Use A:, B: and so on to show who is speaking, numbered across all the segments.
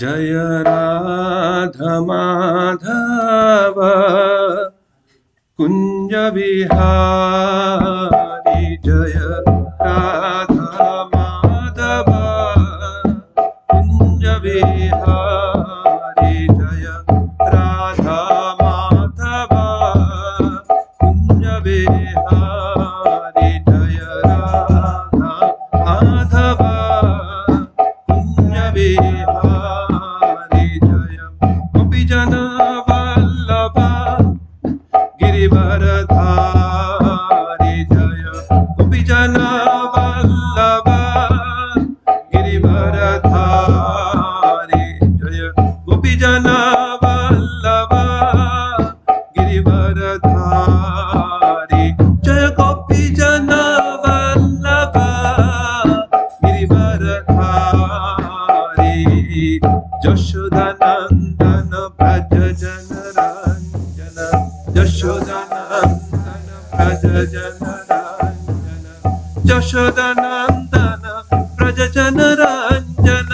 A: जय राधा माधव कुंज विहारी जय राधा माधव कुंज विहारी जय राधा माधव कुंज विहारी जय राधा माधव कुंज विहारी जय गोपी जन वल्लभ गिरिवरधारी जय गोपी जन वल्लभ गिरिवरधारी जय गोपी जन वल्लभ गिरिवरधारी जय गोपी जन वल्लभ गिरिवरधारी यशोदानंदन व्रज जन रंजन यशोदानंदन व्रज जन रंजन यशोदानंदन व्रज जन रंजन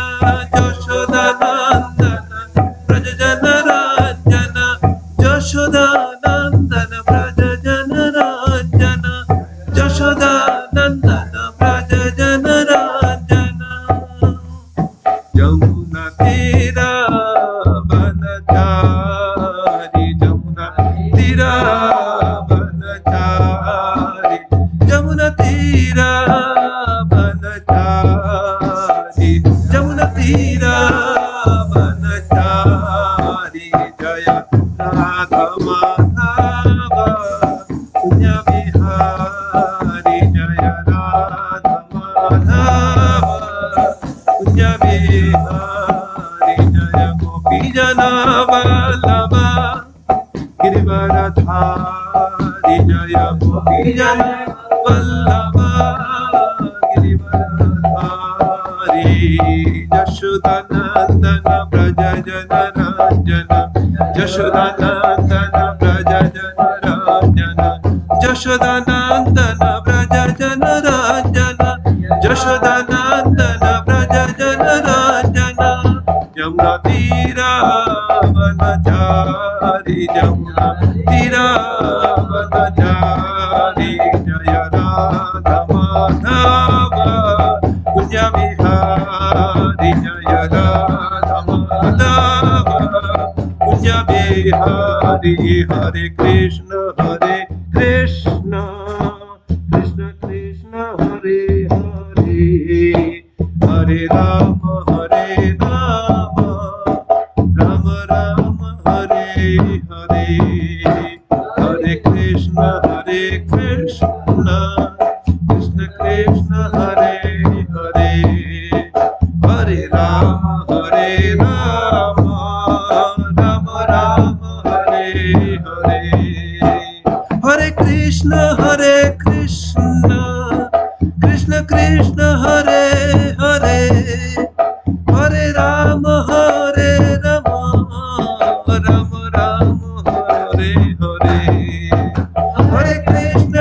A: यशोदानंदन व्रज जन रंजन यशोदानंदन व्रज जन रंजन यशोदानंदन व्रज जन रंजन यमुना तीरा बनचारी यमुना तीरा बनचारी यमुना तीरा बनचारी यमुना तीरा बनचारी जय राधा माधव कुंज विहारी जय राधा माधव कुंज विहारी जय गोपी जन वल्लभ गिरिवरधारी जय गोपी जन वल्लभ गिरिवरधारी यशोदानंदन व्रज जन रंजन यशोदानंदन व्रज जन रंजन यशोदानंदन व्रज जन रंजन यशोदानंदन व्रज जन रंजन यमुना तीरा बनचारी यमुना तीरा बनचारी जय राधा माधव कुंज विहारी जय राधा माधव कुंज विहारी हरे कृष्ण कृष्ण कृष्ण कृष्ण हरे हरे हरे राम राम राम हरे हरे हरे कृष्ण कृष्ण कृष्ण कृष्ण हरे हरे हरे राम राम राम हरे हरे हरे कृष्ण कृष्ण कृष्ण हरे हरे हरे राम राम राम हरे हरे हरे कृष्ण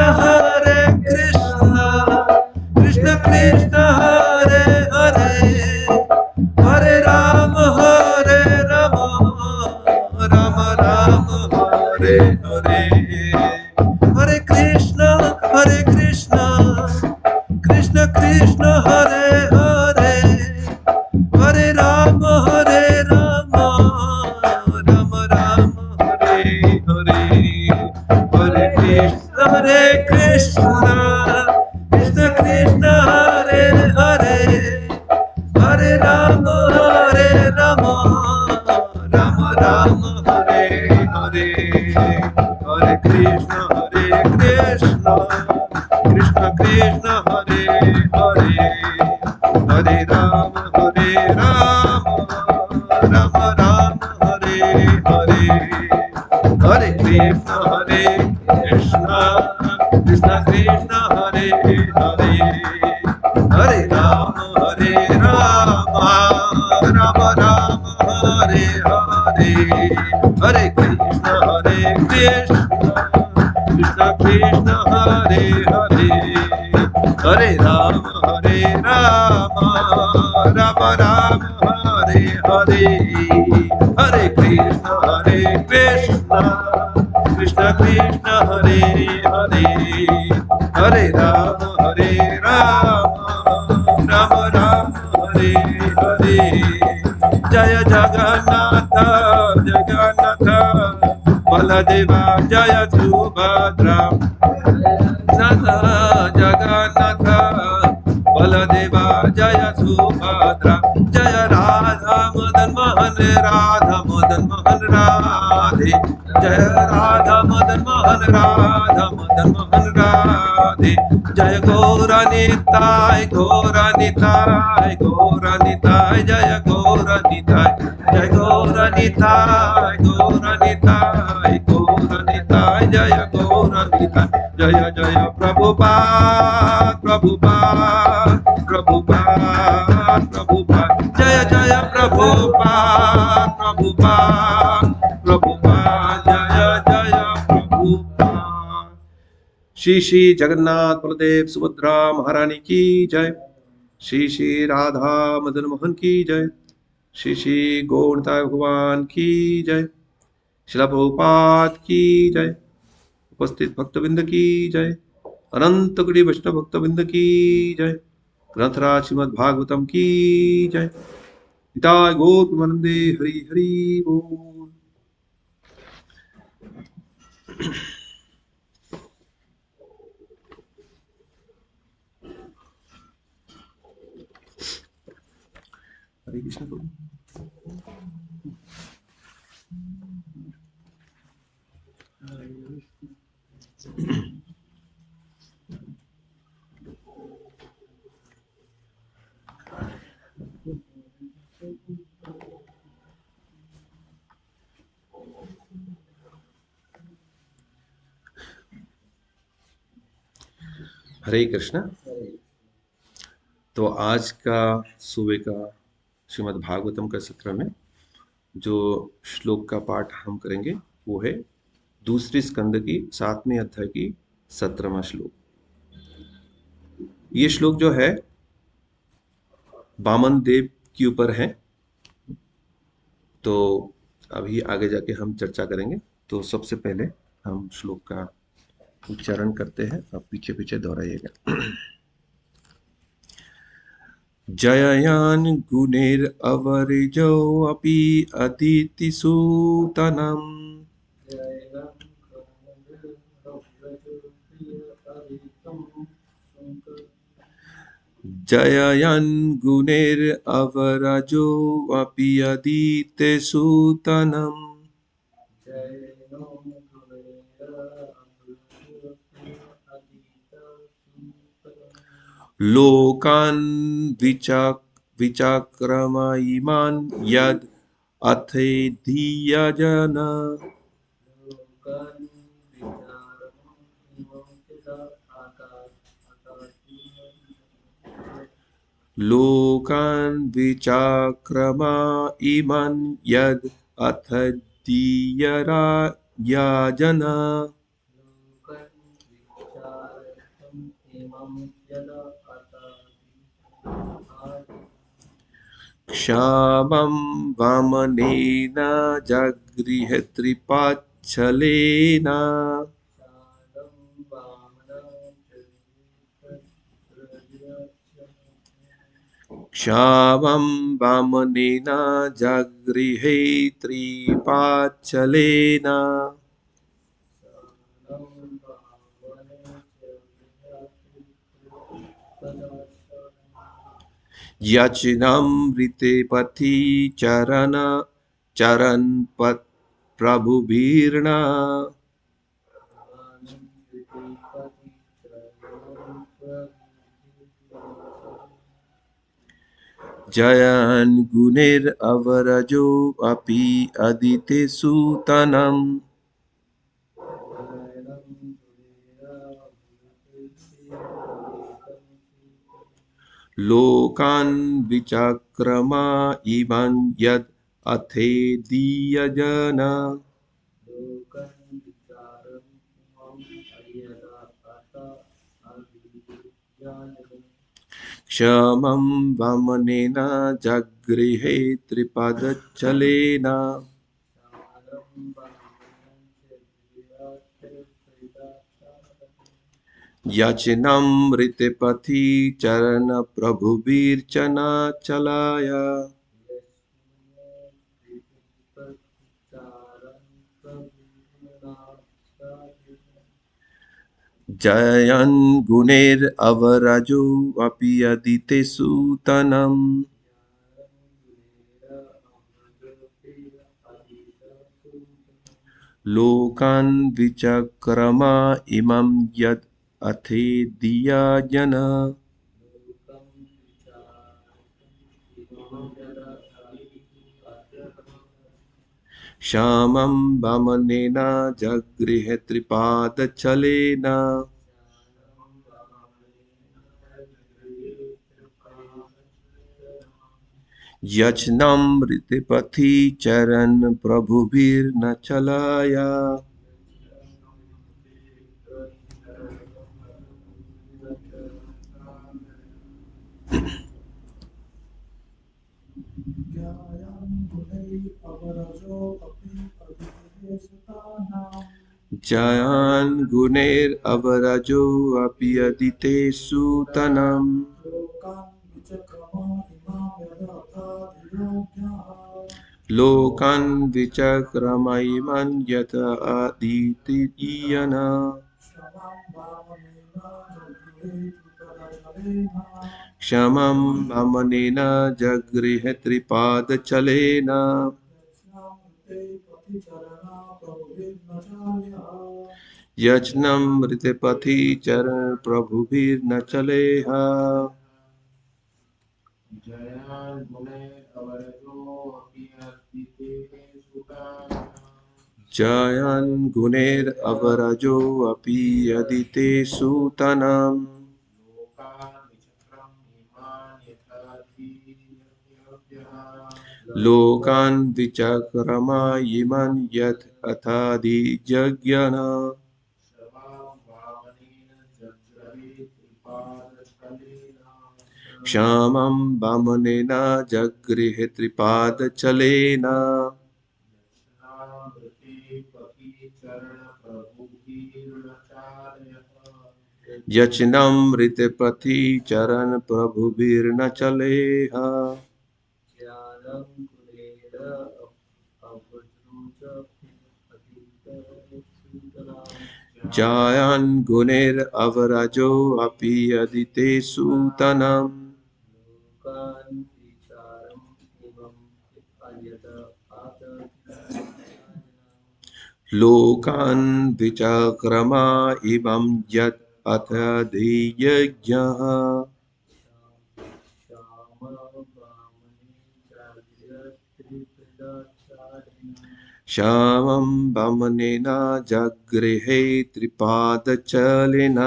A: कृष्ण कृष्ण हरे हरे हरे राम राम राम हरे हरे हरे कृष्ण कृष्ण कृष्ण हरे हरे हरे राम राम राम हरे हरे हरे कृष्ण कृष्ण कृष्ण हरे हरे हरे राम राम राम हरे हरे हरे कृष्ण कृष्ण कृष्ण हरे हरे हरे राम राम राम हरे हरे हरे कृष्ण कृष्ण कृष्ण हरे हरे हरे राम राम राम हरे हरे हरे कृष्ण कृष्ण कृष्ण हरे हरे हरे राम राम राम हरे Hare Hare, Hare Krishna, Krishna Krishna, Hare Hare, Hare Rama, Rama Rama, Hare Hare. Jaya Jagannatha, Jagannatha, Baladeva, Jaya Subhadra, Nata Jagannatha, Baladeva, Jaya Subhadra, Jaya Radha Madan Mohan, Radha Madan Mohan Radhe, Jaya Radha Madan Mohan, Radha Madan Mohan Radhe, Jaya Gaura Nitai, Gaura Nitai, Gaura Nitai, Jaya Gaura Nitai, Jaya Gaura Nitai, Gaura Nitai, Gaura Nitai, Jaya Gaura Nitai, Jaya Jaya Prabhupada, Prabhupada, Prabhupada, Prabhupada, Jaya Jaya Prabhupada, Prabhupada, Prabhupada, Jaya Jaya Prabhupada. Shri Shri Jagannath Baldev Subhadra महारानी की जय, श्री श्री राधा मदन मोहन की जय, श्री श्री गौरताय भगवान की जय, श्रील प्रभुपाद की जय, उपस्थित भक्तविंद की जय, अनंत कोटि वैष्णव भक्तविंद की जय, ग्रंथराज श्रीमद् भागवतम की जय, निताय गौर प्रेमानंदे हरि हरि बोल। हरे कृष्ण प्रभु। हरे कृष्ण। तो आज का सुबह का श्रीमद् भागवतम का सत्र में जो श्लोक का पाठ हम करेंगे वो है दूसरी स्कंद की 7वें अध्याय की 17वां श्लोक। ये श्लोक जो है वामन देव के ऊपर है, तो अभी आगे जाके हम चर्चा करेंगे। तो सबसे पहले हम श्लोक का उच्चारण करते हैं, अब पीछे पीछे दोहराइएगा। जययान गुणेर अवरिजो अपि अदिति सूतनम, जययान गुणेर अवरजो अपि अदिति सूतनम, लोकान् विचक्रमयिमान् यद् अथेधियजन, लोकान् विचक्रमयिमान् यद् अथेधियजन, क्षामं वामनेन जगृहत्रिपाच्छलेन, क्षामं वामनेन जगृहत्रिपाच्छलेन, यचिनामृते पथि चरन् प्रभुभिर्न, जयन् गुणेर अवरजो अपि अदिति सूतनम, लोकान् विचक्रमयिमान् यद् अथेधियजन, क्षमं वामनेन जगृहे त्रिपादचलेन यचनमृतपथि चरणप्रभुभिर्चनाचलाय जयन् गुणैरवरजो अपि यदितेषु तनम् लोकान् विचक्रमा इमं यद् अथेदिया जन श्यामं वामनेन जगृहे त्रिपादचलेन यचनमृतपथि चरन् प्रभुभिर्न चलाय जयान् गुणैरवरजो अपि यदितेषु तनम् लोकान् विचक्रमैमन् यत अदितियन क्षमं वामनेन जगृहे त्रिपादचलेन यचनमृतपथि चरण प्रभुभिर्न चलेह जयन् गुणैरवरजो अपि यदितेषु तनम् लोकान् विचक्रमा इमन् यत् अथाधिजज्ञन क्षामं वामनेन जगृहे त्रिपादचलेन यचनमृतपथि चरण प्रभुभिर्न चलेह जयन् गुणैरवरजो अपि यदितेषु तनम् लोकान् विचक्रमा इमं यत् अथाधियज्ञः श्यामं वामनेन जगृहे त्रिपादचलेन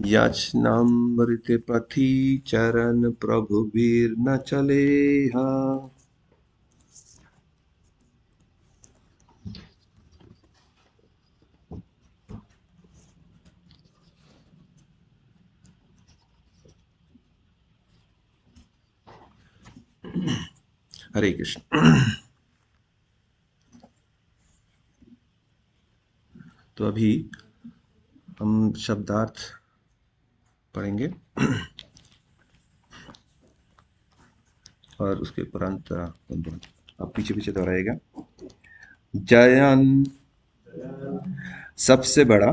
A: यचनमृतपथि चरण प्रभुभिर्न चलेह हरे कृष्ण। तो अभी हम शब्दार्थ पढ़ेंगे और उसके उपरांत आप पीछे पीछे दोहराइएगा। जयन सबसे बड़ा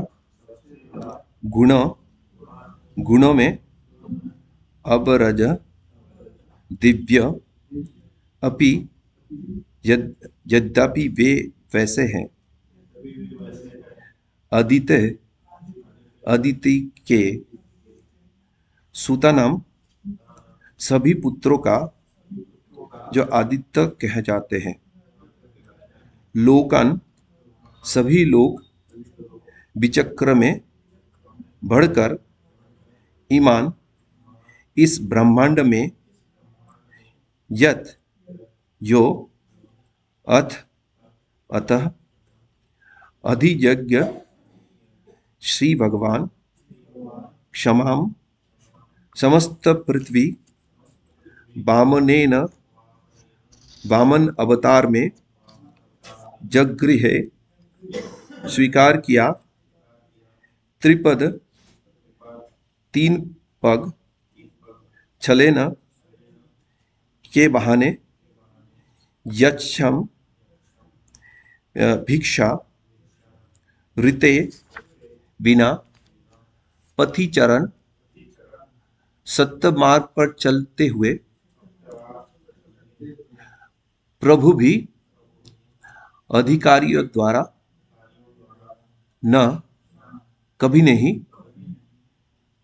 A: गुण गुणों में अबरज दिव्य अपि यद्यपि वे वैसे हैं अदिति के सुतनाम सभी पुत्रों का जो आदित्य कह जाते हैं। लोकन सभी लोग विचक्र में बढ़कर ईमान इस ब्रह्मांड में यत यो अथ अतः अधियज्ञ श्री भगवान क्षमाम समस्त पृथ्वी वामनेन वामन अवतार में जगृहे स्वीकार किया। त्रिपद तीन पग छलेन के बहाने यक्षम भिक्षा ऋते बिना पथि चरण सत्य मार्ग पर चलते हुए प्रभु भी अधिकारियों द्वारा न कभी नहीं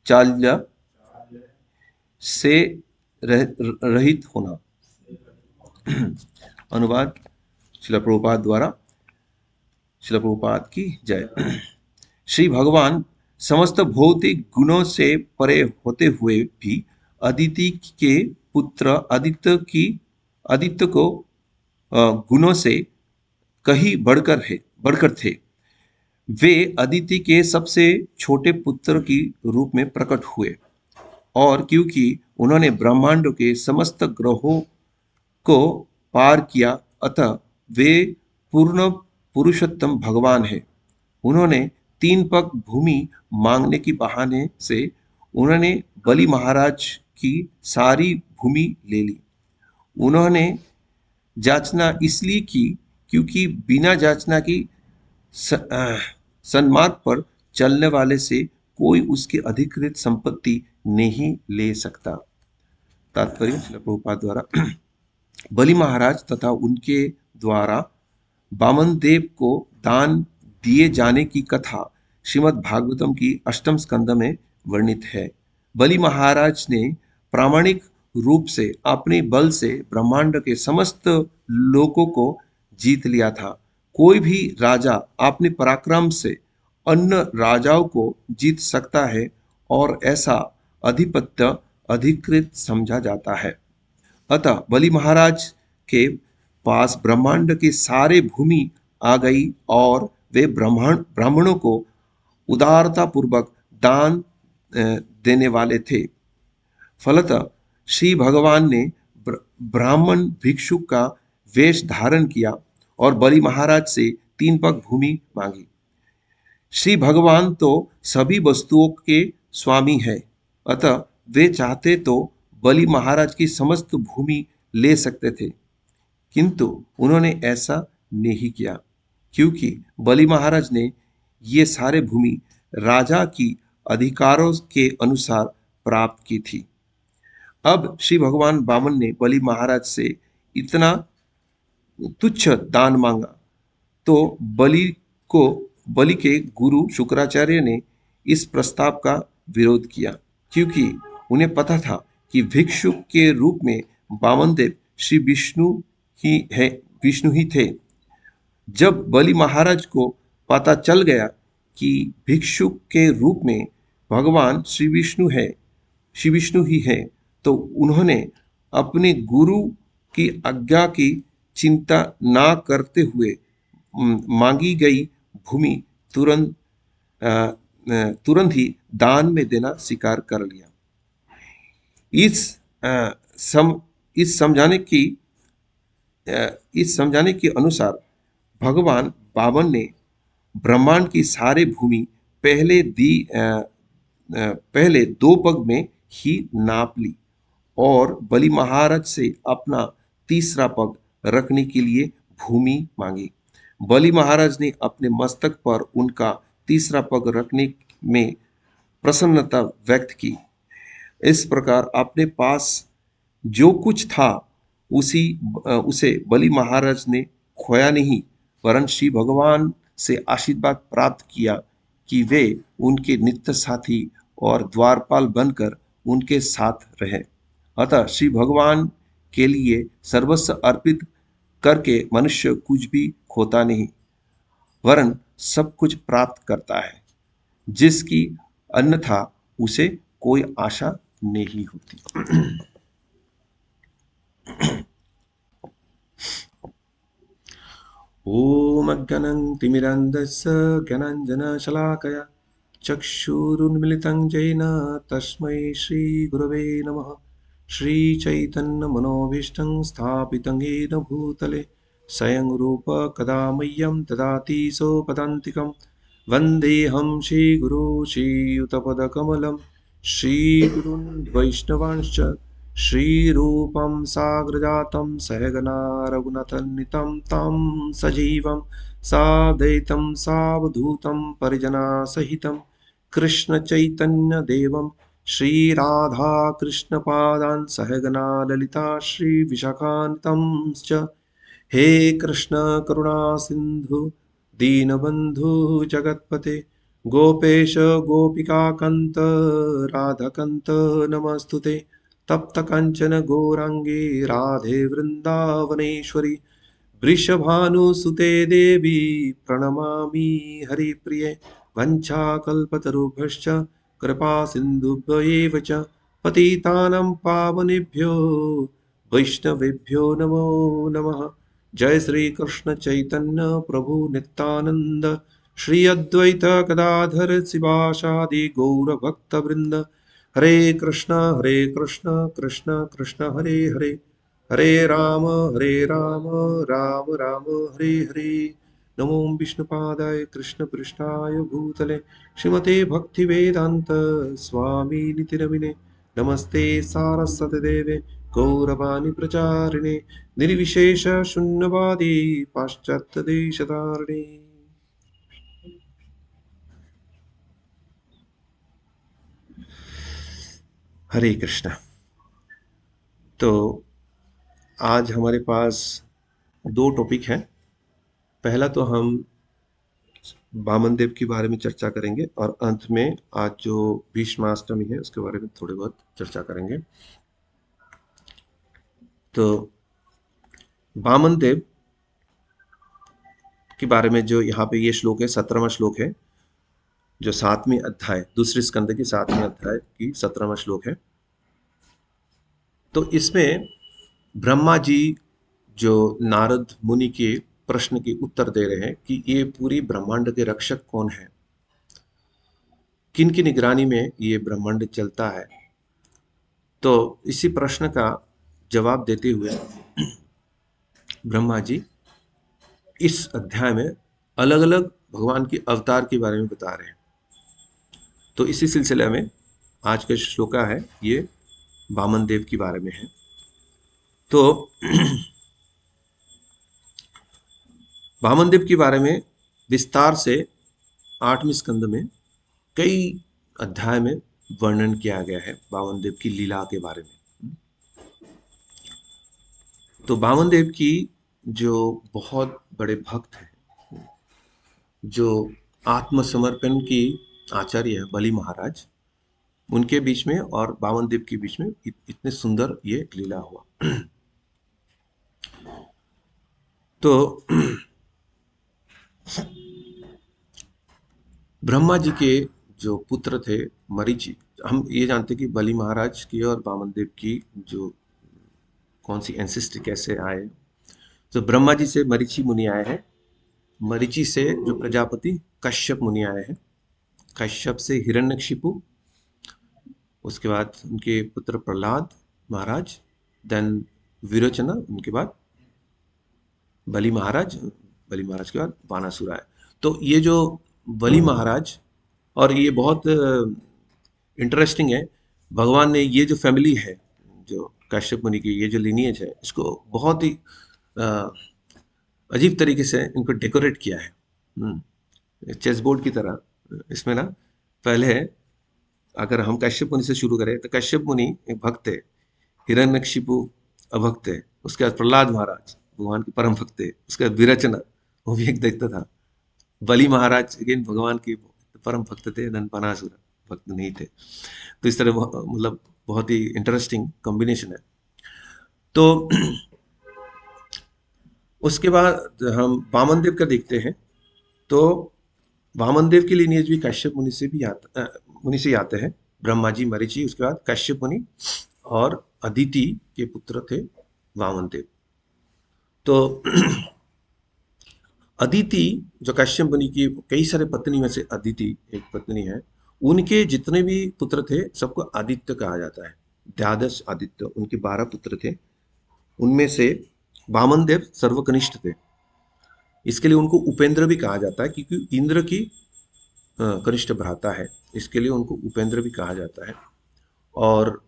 A: चाल्य से रहित होना। अनुवाद श्रील प्रभुपाद द्वारा। श्रील प्रभुपाद की जय। श्री भगवान समस्त भौतिक गुणों से परे होते हुए भी अदिति के पुत्र आदित्य को गुणों से कहीं बढ़कर थे। वे अदिति के सबसे छोटे पुत्र की रूप में प्रकट हुए और क्योंकि उन्होंने ब्रह्मांड के समस्त ग्रहों को पार किया अतः वे पूर्ण पुरुषोत्तम भगवान है। उन्होंने तीन पग भूमि मांगने की बहाने से उन्होंने बलि महाराज की सारी भूमि ले ली। उन्होंने याचना इसलिए की क्योंकि बिना याचना की सन्मार्ग पर चलने वाले से कोई उसकी अधिकृत संपत्ति नहीं ले सकता। तात्पर्य श्रील प्रभुपाद द्वारा। बलि महाराज तथा उनके द्वारा वामन देव को दान दिए जाने की कथा श्रीमद् भागवतम की अष्टम स्कंद में वर्णित है। बलि महाराज ने प्रामाणिक रूप से अपने बल से ब्रह्मांड के समस्त लोकों को जीत लिया था। कोई भी राजा अपने पराक्रम से अन्य राजाओं को जीत सकता है और ऐसा आधिपत्य अधिकृत समझा जाता है। अतः बलि महाराज के पास ब्रह्मांड की सारे भूमि आ गई और वे ब्राह्मणों को उदारता पूर्वक दान देने वाले थे। फलतः श्री भगवान ने ब्राह्मण भिक्षु का वेश धारण किया और बलि महाराज से तीन पग भूमि मांगी। श्री भगवान तो सभी वस्तुओं के स्वामी है, अतः वे चाहते तो बलि महाराज की समस्त भूमि ले सकते थे, किंतु उन्होंने ऐसा नहीं किया क्योंकि बलि महाराज ने ये सारे भूमि राजा की अधिकारों के अनुसार प्राप्त की थी। अब श्री भगवान वामन ने बलि महाराज से इतना तुच्छ दान मांगा तो बलि के गुरु शुक्राचार्य ने इस प्रस्ताव का विरोध किया क्योंकि उन्हें पता था कि भिक्षु के रूप में वामन देव श्री विष्णु ही थे। जब बलि महाराज को पता चल गया कि भिक्षु के रूप में भगवान श्री विष्णु ही है तो उन्होंने अपने गुरु की आज्ञा की चिंता ना करते हुए मांगी गई भूमि तुरंत ही दान में देना स्वीकार कर लिया। इस समझाने के अनुसार भगवान वामन ने ब्रह्मांड की सारे भूमि पहले दो पग में ही नाप ली और बलि महाराज से अपना तीसरा पग रखने के लिए भूमि मांगी। बलि महाराज ने अपने मस्तक पर उनका तीसरा पग रखने में प्रसन्नता व्यक्त की। इस प्रकार अपने पास जो कुछ था उसे बलि महाराज ने खोया नहीं, वरन श्री भगवान से आशीर्वाद प्राप्त किया कि वे उनके नित्य साथी और द्वारपाल बनकर उनके साथ रहे। अतः श्री भगवान के लिए सर्वस्व अर्पित करके मनुष्य कुछ भी खोता नहीं, वरन सब कुछ प्राप्त करता है, जिसकी अन्यथा उसे कोई आशा नहीं होती। ओम अज्ञानं तिमिरान्धस्य ज्ञानाञ्जनशलाकया चक्षुरुन्मिलितं येन तस्मै श्रीगुरवे नमः। श्रीचैतन्यमनोभीष्टं स्थापितं येन भूतले स्वयं रूप कदा मह्यं ददाति सोपदान्तिकं। वन्देऽहं श्रीगुरो श्रीयुतपदकमलं श्रीगुरून् वैष्णवांश्च श्रीरूपं साग्रजातं सहगना रघुनाथान्वितं तं सजीवं साद्वैतं सावधूतं परिजनसहितं कृष्णचैतन्यदेवं श्रीराधाकृष्णपादान् सहगना ललिता श्रीविशाखान्वितं हे कृष्ण करुणा सिंधु दीनबंधु जगतपते गोपेश गोपिकाकंत राधाकंत नमस्तुते तप्त कंचन गौरांगी राधे वृंदावनेश्वरी वृषभानुसुते देवी प्रणमामि हरिप्रिये वञ्चाकल्पतरुभ्यश्च कृपा सिन्धुभ्य एव च पतितानां पावनेभ्यो वैष्णवेभ्यो नमो नमः। जय श्री कृष्ण चैतन्य प्रभु नित्यानंद श्री अद्वैत गदाधर शिवासादि गौर भक्त वृंद हरे कृष्ण कृष्ण कृष्ण हरे हरे हरे राम राम राम हरे हरे। नमो विष्णुपादाय कृष्ण पृष्ठाय भूतले श्रीमते भक्ति वेदांत स्वामी निति नमिने नमस्ते सारस्वती देवे गौरवाणी प्रचारिणे निर्विशेष शून्यवादी पाश्चात्य देशधारिणे। हरे कृष्ण। तो आज हमारे पास दो टॉपिक हैं। पहला तो हम वामन देव के बारे में चर्चा करेंगे और अंत में आज जो भीष्माष्टमी है उसके बारे में थोड़ी बहुत चर्चा करेंगे। तो वामन देव के बारे में जो यहाँ पे ये श्लोक है 17वां श्लोक है, जो 7वें अध्याय दूसरे स्कंद की 7वें अध्याय की 17वां श्लोक है। तो इसमें ब्रह्मा जी जो नारद मुनि के प्रश्न के उत्तर दे रहे हैं कि ये पूरी ब्रह्मांड के रक्षक कौन है, किन की निगरानी में ये ब्रह्मांड चलता है। तो इसी प्रश्न का जवाब देते हुए ब्रह्मा जी इस अध्याय में अलग अलग भगवान के अवतार के बारे में बता रहे हैं। तो इसी सिलसिले में आज का श्लोका है ये वामन देव के बारे में है। तो वामन देव के बारे में विस्तार से 8वें स्कंद में कई अध्याय में वर्णन किया गया है वामन देव की लीला के बारे में। तो वामन देव की जो बहुत बड़े भक्त हैं, जो आत्मसमर्पण की आचार्य है बलि महाराज, उनके बीच में और वामन देव के बीच में इतने सुंदर ये लीला हुआ। तो ब्रह्मा जी के जो पुत्र थे मरीचि, हम ये जानते कि बलि महाराज की और वामन देव की जो कौन सी एंसेस्ट्री कैसे आए। तो ब्रह्मा जी से मरीचि मुनि आए हैं, मरीचि से जो प्रजापति कश्यप मुनि आए हैं, कश्यप से हिरण्यकशिपु, उसके बाद उनके पुत्र प्रहलाद महाराज, देन विरोचना, उनके बाद बलि महाराज, बलि महाराज के बाद बानासुर आए। तो ये जो बलि महाराज, और ये बहुत इंटरेस्टिंग है, भगवान ने ये जो फैमिली है जो कश्यप मुनि की, ये जो लिनिएज है, इसको बहुत ही अजीब तरीके से इनको डेकोरेट किया है चेस बोर्ड की तरह। इसमें ना पहले अगर हम कश्यप मुनि से शुरू करें तो कश्यप मुनि एक भक्त थे, हिरण्यकशिपु अभक्त है, उसके बाद प्रहलाद महाराज भगवान के परम भक्त थे, उसके बाद विरचना वो भी एक दैत्य था, बलि महाराज अगेन भगवान के परम भक्त थे, धन बानासुर भक्त नहीं थे। तो इस तरह मतलब बहुत ही इंटरेस्टिंग कॉम्बिनेशन है। तो उसके बाद हम वामन देव का देखते हैं। तो वामन देव के लिनिएज भी कश्यप मुनि से भी मुनि से आते हैं, ब्रह्मा जी, मरीचि, उसके बाद कश्यप मुनि और अदिति के पुत्र थे वामन देव। तो अदिति जो कश्यप मुनि की कई सारे पत्नी में से अदिति एक पत्नी है, उनके जितने भी पुत्र थे सबको आदित्य कहा जाता है। द्वादश आदित्य, उनके 12 पुत्र थे, उनमें से वामन देव सर्वकनिष्ठ थे। इसके लिए उनको उपेंद्र भी कहा जाता है, क्योंकि इंद्र की कनिष्ठ भ्राता है, इसके लिए उनको उपेंद्र भी कहा जाता है। और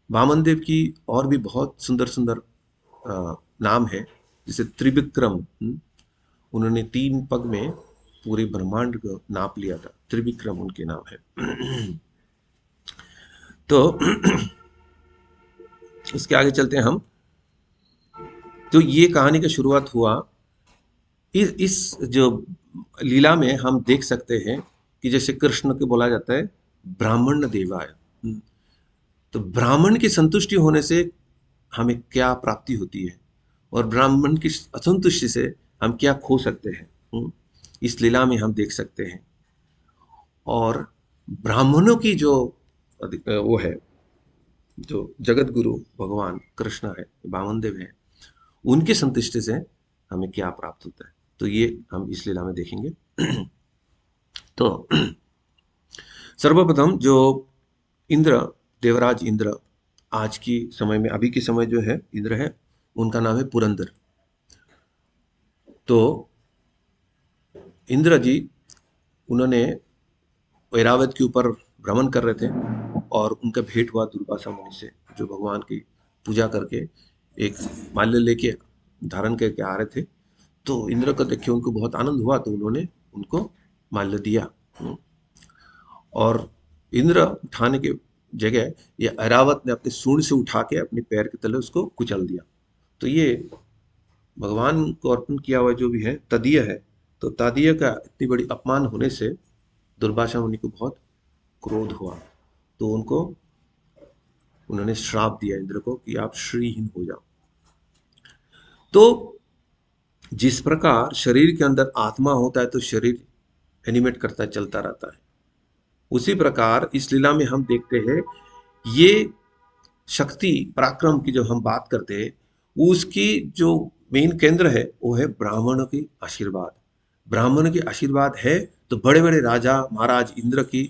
A: वामन देव की और भी बहुत सुंदर सुंदर नाम है, जैसे त्रिविक्रम। उन्होंने 3 पग में पूरे ब्रह्मांड को नाप लिया था, त्रिविक्रम उनके नाम है। तो इसके आगे चलते हैं हम। तो ये कहानी का शुरुआत हुआ इस जो लीला में हम देख सकते हैं कि जैसे कृष्ण को बोला जाता है ब्राह्मण देवाय। तो ब्राह्मण की संतुष्टि होने से हमें क्या प्राप्ति होती है, और ब्राह्मण की असंतुष्टि से हम क्या खो सकते हैं, इस लीला में हम देख सकते हैं। और ब्राह्मणों की जो वो है, जो जगत गुरु भगवान कृष्ण है, वामन देव है, उनकी संतुष्टि से हमें क्या प्राप्त होता है, तो ये हम इस लीला में देखेंगे। तो सर्वप्रथम जो इंद्र, देवराज इंद्र, आज की समय में, अभी के समय जो है इंद्र है, उनका नाम है पुरंदर। तो इंद्र जी, उन्होंने ऐरावत के ऊपर भ्रमण कर रहे थे, और उनका भेंट हुआ दुर्वासा मुनि से, जो भगवान की पूजा करके एक माल्य लेके धारण करके आ रहे थे। तो इंद्र को देखे उनको बहुत आनंद हुआ, तो उन्होंने उनको माल्य दिया। और इंद्र उठाने के जगह ये ऐरावत ने अपने सूंड से उठा के अपने पैर के तले उसको कुचल दिया। तो ये भगवान को अर्पण किया हुआ जो भी है तदीय है। तो तदीय का इतनी बड़ी अपमान होने से दुर्वासा मुनि को बहुत क्रोध हुआ, तो उन्होंने श्राप दिया इंद्र को कि आप श्रीहीन हो जाओ। तो जिस प्रकार शरीर के अंदर आत्मा होता है तो शरीर एनिमेट करता है, चलता रहता है, उसी प्रकार इस लीला में हम देखते हैं ये शक्ति पराक्रम की जो हम बात करते हैं, उसकी जो मेन केंद्र है वो है ब्राह्मणों की आशीर्वाद। ब्राह्मण की आशीर्वाद है तो बड़े बड़े राजा महाराज इंद्र की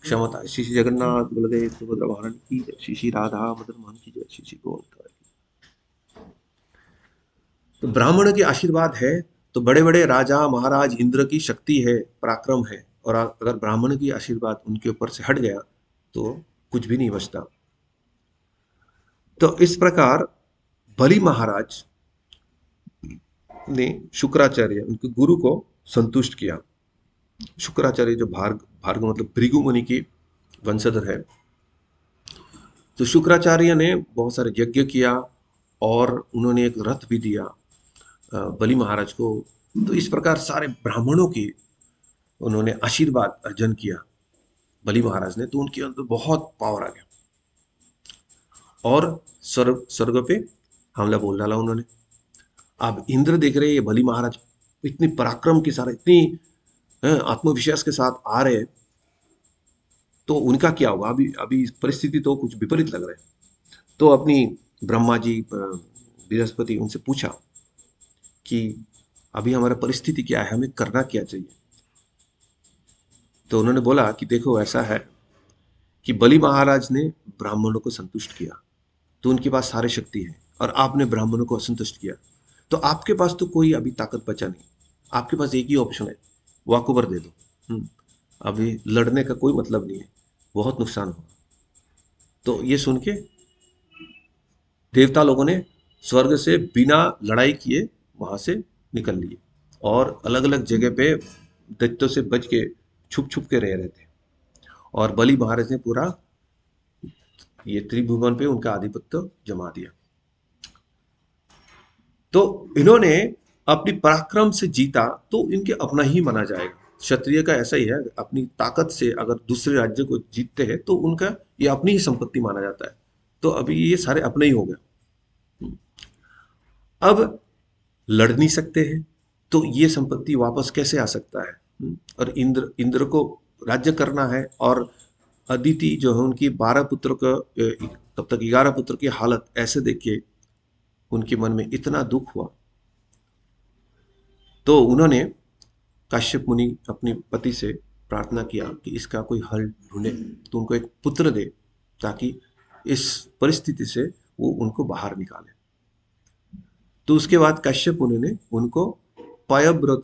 A: क्षमता है। श्री श्री जगन्नाथ बलदेव सुभद्रा महारानी की जय, श्री श्री राधा मदन मोहन की जय, श्री श्री गोविंद। तो ब्राह्मण की आशीर्वाद है तो बड़े बड़े राजा महाराज इंद्र की शक्ति है, पराक्रम है, और अगर ब्राह्मण की आशीर्वाद उनके ऊपर से हट गया तो कुछ भी नहीं बचता। तो इस प्रकार बलि महाराज ने शुक्राचार्य, उनके गुरु को संतुष्ट किया। शुक्राचार्य जो भार्गव मतलब भृगु मुनि की वंशधर है। तो शुक्राचार्य ने बहुत सारे यज्ञ किया और उन्होंने एक रथ भी दिया बलि महाराज को। तो इस प्रकार सारे ब्राह्मणों की उन्होंने आशीर्वाद अर्जन किया बलि महाराज ने, तो उनके अंदर बहुत पावर आ गया और स्वर्ग पे हमला बोल डाला उन्होंने। अब इंद्र देख रहे ये बलि महाराज इतनी पराक्रम के साथ, इतनी आत्मविश्वास के साथ आ रहे, तो उनका क्या होगा। अभी अभी परिस्थिति तो कुछ विपरीत लग रहा है। तो अपनी ब्रह्मा जी बृहस्पति उनसे पूछा कि अभी हमारा परिस्थिति क्या है, हमें करना क्या चाहिए। तो उन्होंने बोला कि देखो ऐसा है कि बलि महाराज ने ब्राह्मणों को संतुष्ट किया तो उनके पास सारी शक्ति है, और आपने ब्राह्मणों को असंतुष्ट किया तो आपके पास तो कोई अभी ताकत बचा नहीं। आपके पास एक ही ऑप्शन है, वॉकओवर दे दो। अभी लड़ने का कोई मतलब नहीं है, बहुत नुकसान होगा। तो ये सुन के देवता लोगों ने स्वर्ग से बिना लड़ाई किए वहां से निकल लिए और अलग अलग जगह पे दैत्यों से बच के छुप छुप के रह रहे थे। और बलि महाराज ने पूरा ये त्रिभुवन पे उनका आधिपत्य जमा दिया। तो इन्होंने अपनी पराक्रम से जीता तो इनके अपना ही माना जाएगा। क्षत्रिय का ऐसा ही है, अपनी ताकत से अगर दूसरे राज्य को जीतते हैं तो उनका ये अपनी ही संपत्ति माना जाता है। तो अभी ये सारे अपने ही हो गए। अब लड़ नहीं सकते हैं तो ये संपत्ति वापस कैसे आ सकता है। और इंद्र को राज्य करना है, और अदिति जो है उनकी 12 पुत्र का, तब तक 11 पुत्र की हालत ऐसे देख के उनके मन में इतना दुख हुआ तो उन्होंने काश्यप मुनि अपने पति से प्रार्थना किया कि इसका कोई हल ढूंढे, तो उनको एक पुत्र दे ताकि इस परिस्थिति से वो उनको बाहर निकाले। तो उसके बाद काश्यप मुनि ने उनको पयव्रत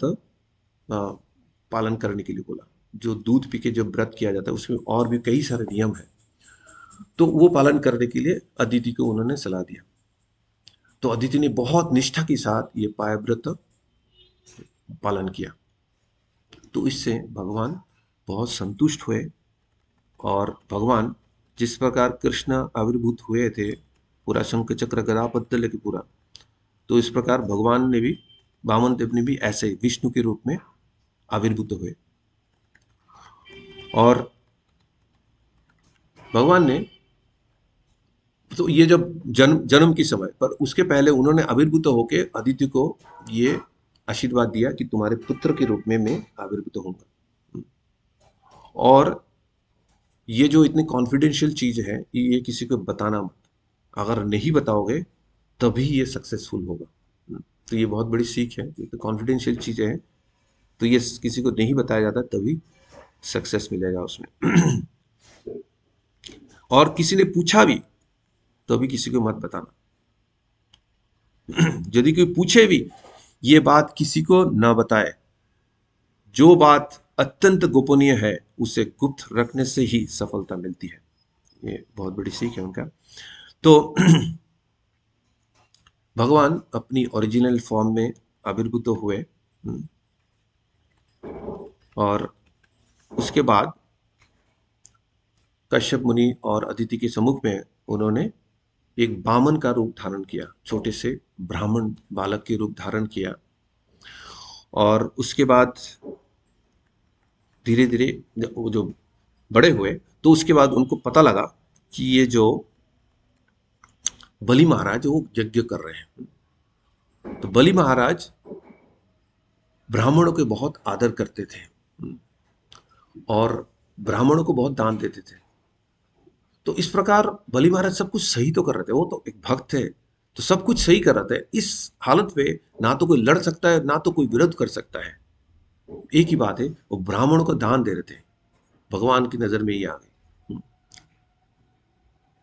A: पालन करने के लिए बोला। जो दूध पी के जो व्रत किया जाता है उसमें और भी कई सारे नियम है, तो वो पालन करने के लिए अदिति को उन्होंने सलाह दिया। तो अदिति ने बहुत निष्ठा के साथ ये पयव्रत पालन किया। तो इससे भगवान बहुत संतुष्ट हुए, और भगवान जिस प्रकार कृष्ण आविर्भूत हुए थे, पूरा शंख चक्र गदा पद्म लेके पूरा, तो इस प्रकार भगवान ने भी, वामन देव ने भी ऐसे विष्णु के रूप में आविर्भूत हुए। और भगवान ने तो ये जब जन्म जन्म की समय पर, उसके पहले उन्होंने आविर्भूत होके अदिति को ये आशीर्वाद दिया कि तुम्हारे पुत्र के रूप में मैं आविर्भूत होऊंगा। और ये जो इतनी कॉन्फिडेंशियल चीज है, ये किसी को बताना मत। अगर नहीं बताओगे तभी ये सक्सेसफुल होगा। तो ये बहुत बड़ी सीख है, तो कॉन्फिडेंशियल चीजें हैं, तो ये किसी को नहीं बताया जाता तभी सक्सेस मिलेगा उसमें। और किसी ने पूछा भी तो भी किसी को मत बताना। यदि कोई पूछे भी, ये बात किसी को न बताए। जो बात अत्यंत गोपनीय है उसे गुप्त रखने से ही सफलता मिलती है। ये बहुत बड़ी सीख है उनका। तो भगवान अपनी ओरिजिनल फॉर्म में आविर्भूत हुए, और उसके बाद कश्यप मुनि और अदिति के सम्मुख में उन्होंने एक बामन का रूप धारण किया, छोटे से ब्राह्मण बालक के रूप धारण किया। और उसके बाद धीरे धीरे वो जो बड़े हुए, तो उसके बाद उनको पता लगा कि ये जो बलि महाराज वो यज्ञ कर रहे हैं। तो बलि महाराज ब्राह्मणों के बहुत आदर करते थे और ब्राह्मणों को बहुत दान देते थे। तो इस प्रकार बलि महाराज सब कुछ सही तो कर रहे थे, वो तो एक भक्त थे, तो सब कुछ सही कर रहे थे। इस हालत में ना तो कोई लड़ सकता है, ना तो कोई विरोध कर सकता है। एक ही बात है, वो ब्राह्मणों को दान दे रहे थे। भगवान की नजर में ये आ गई।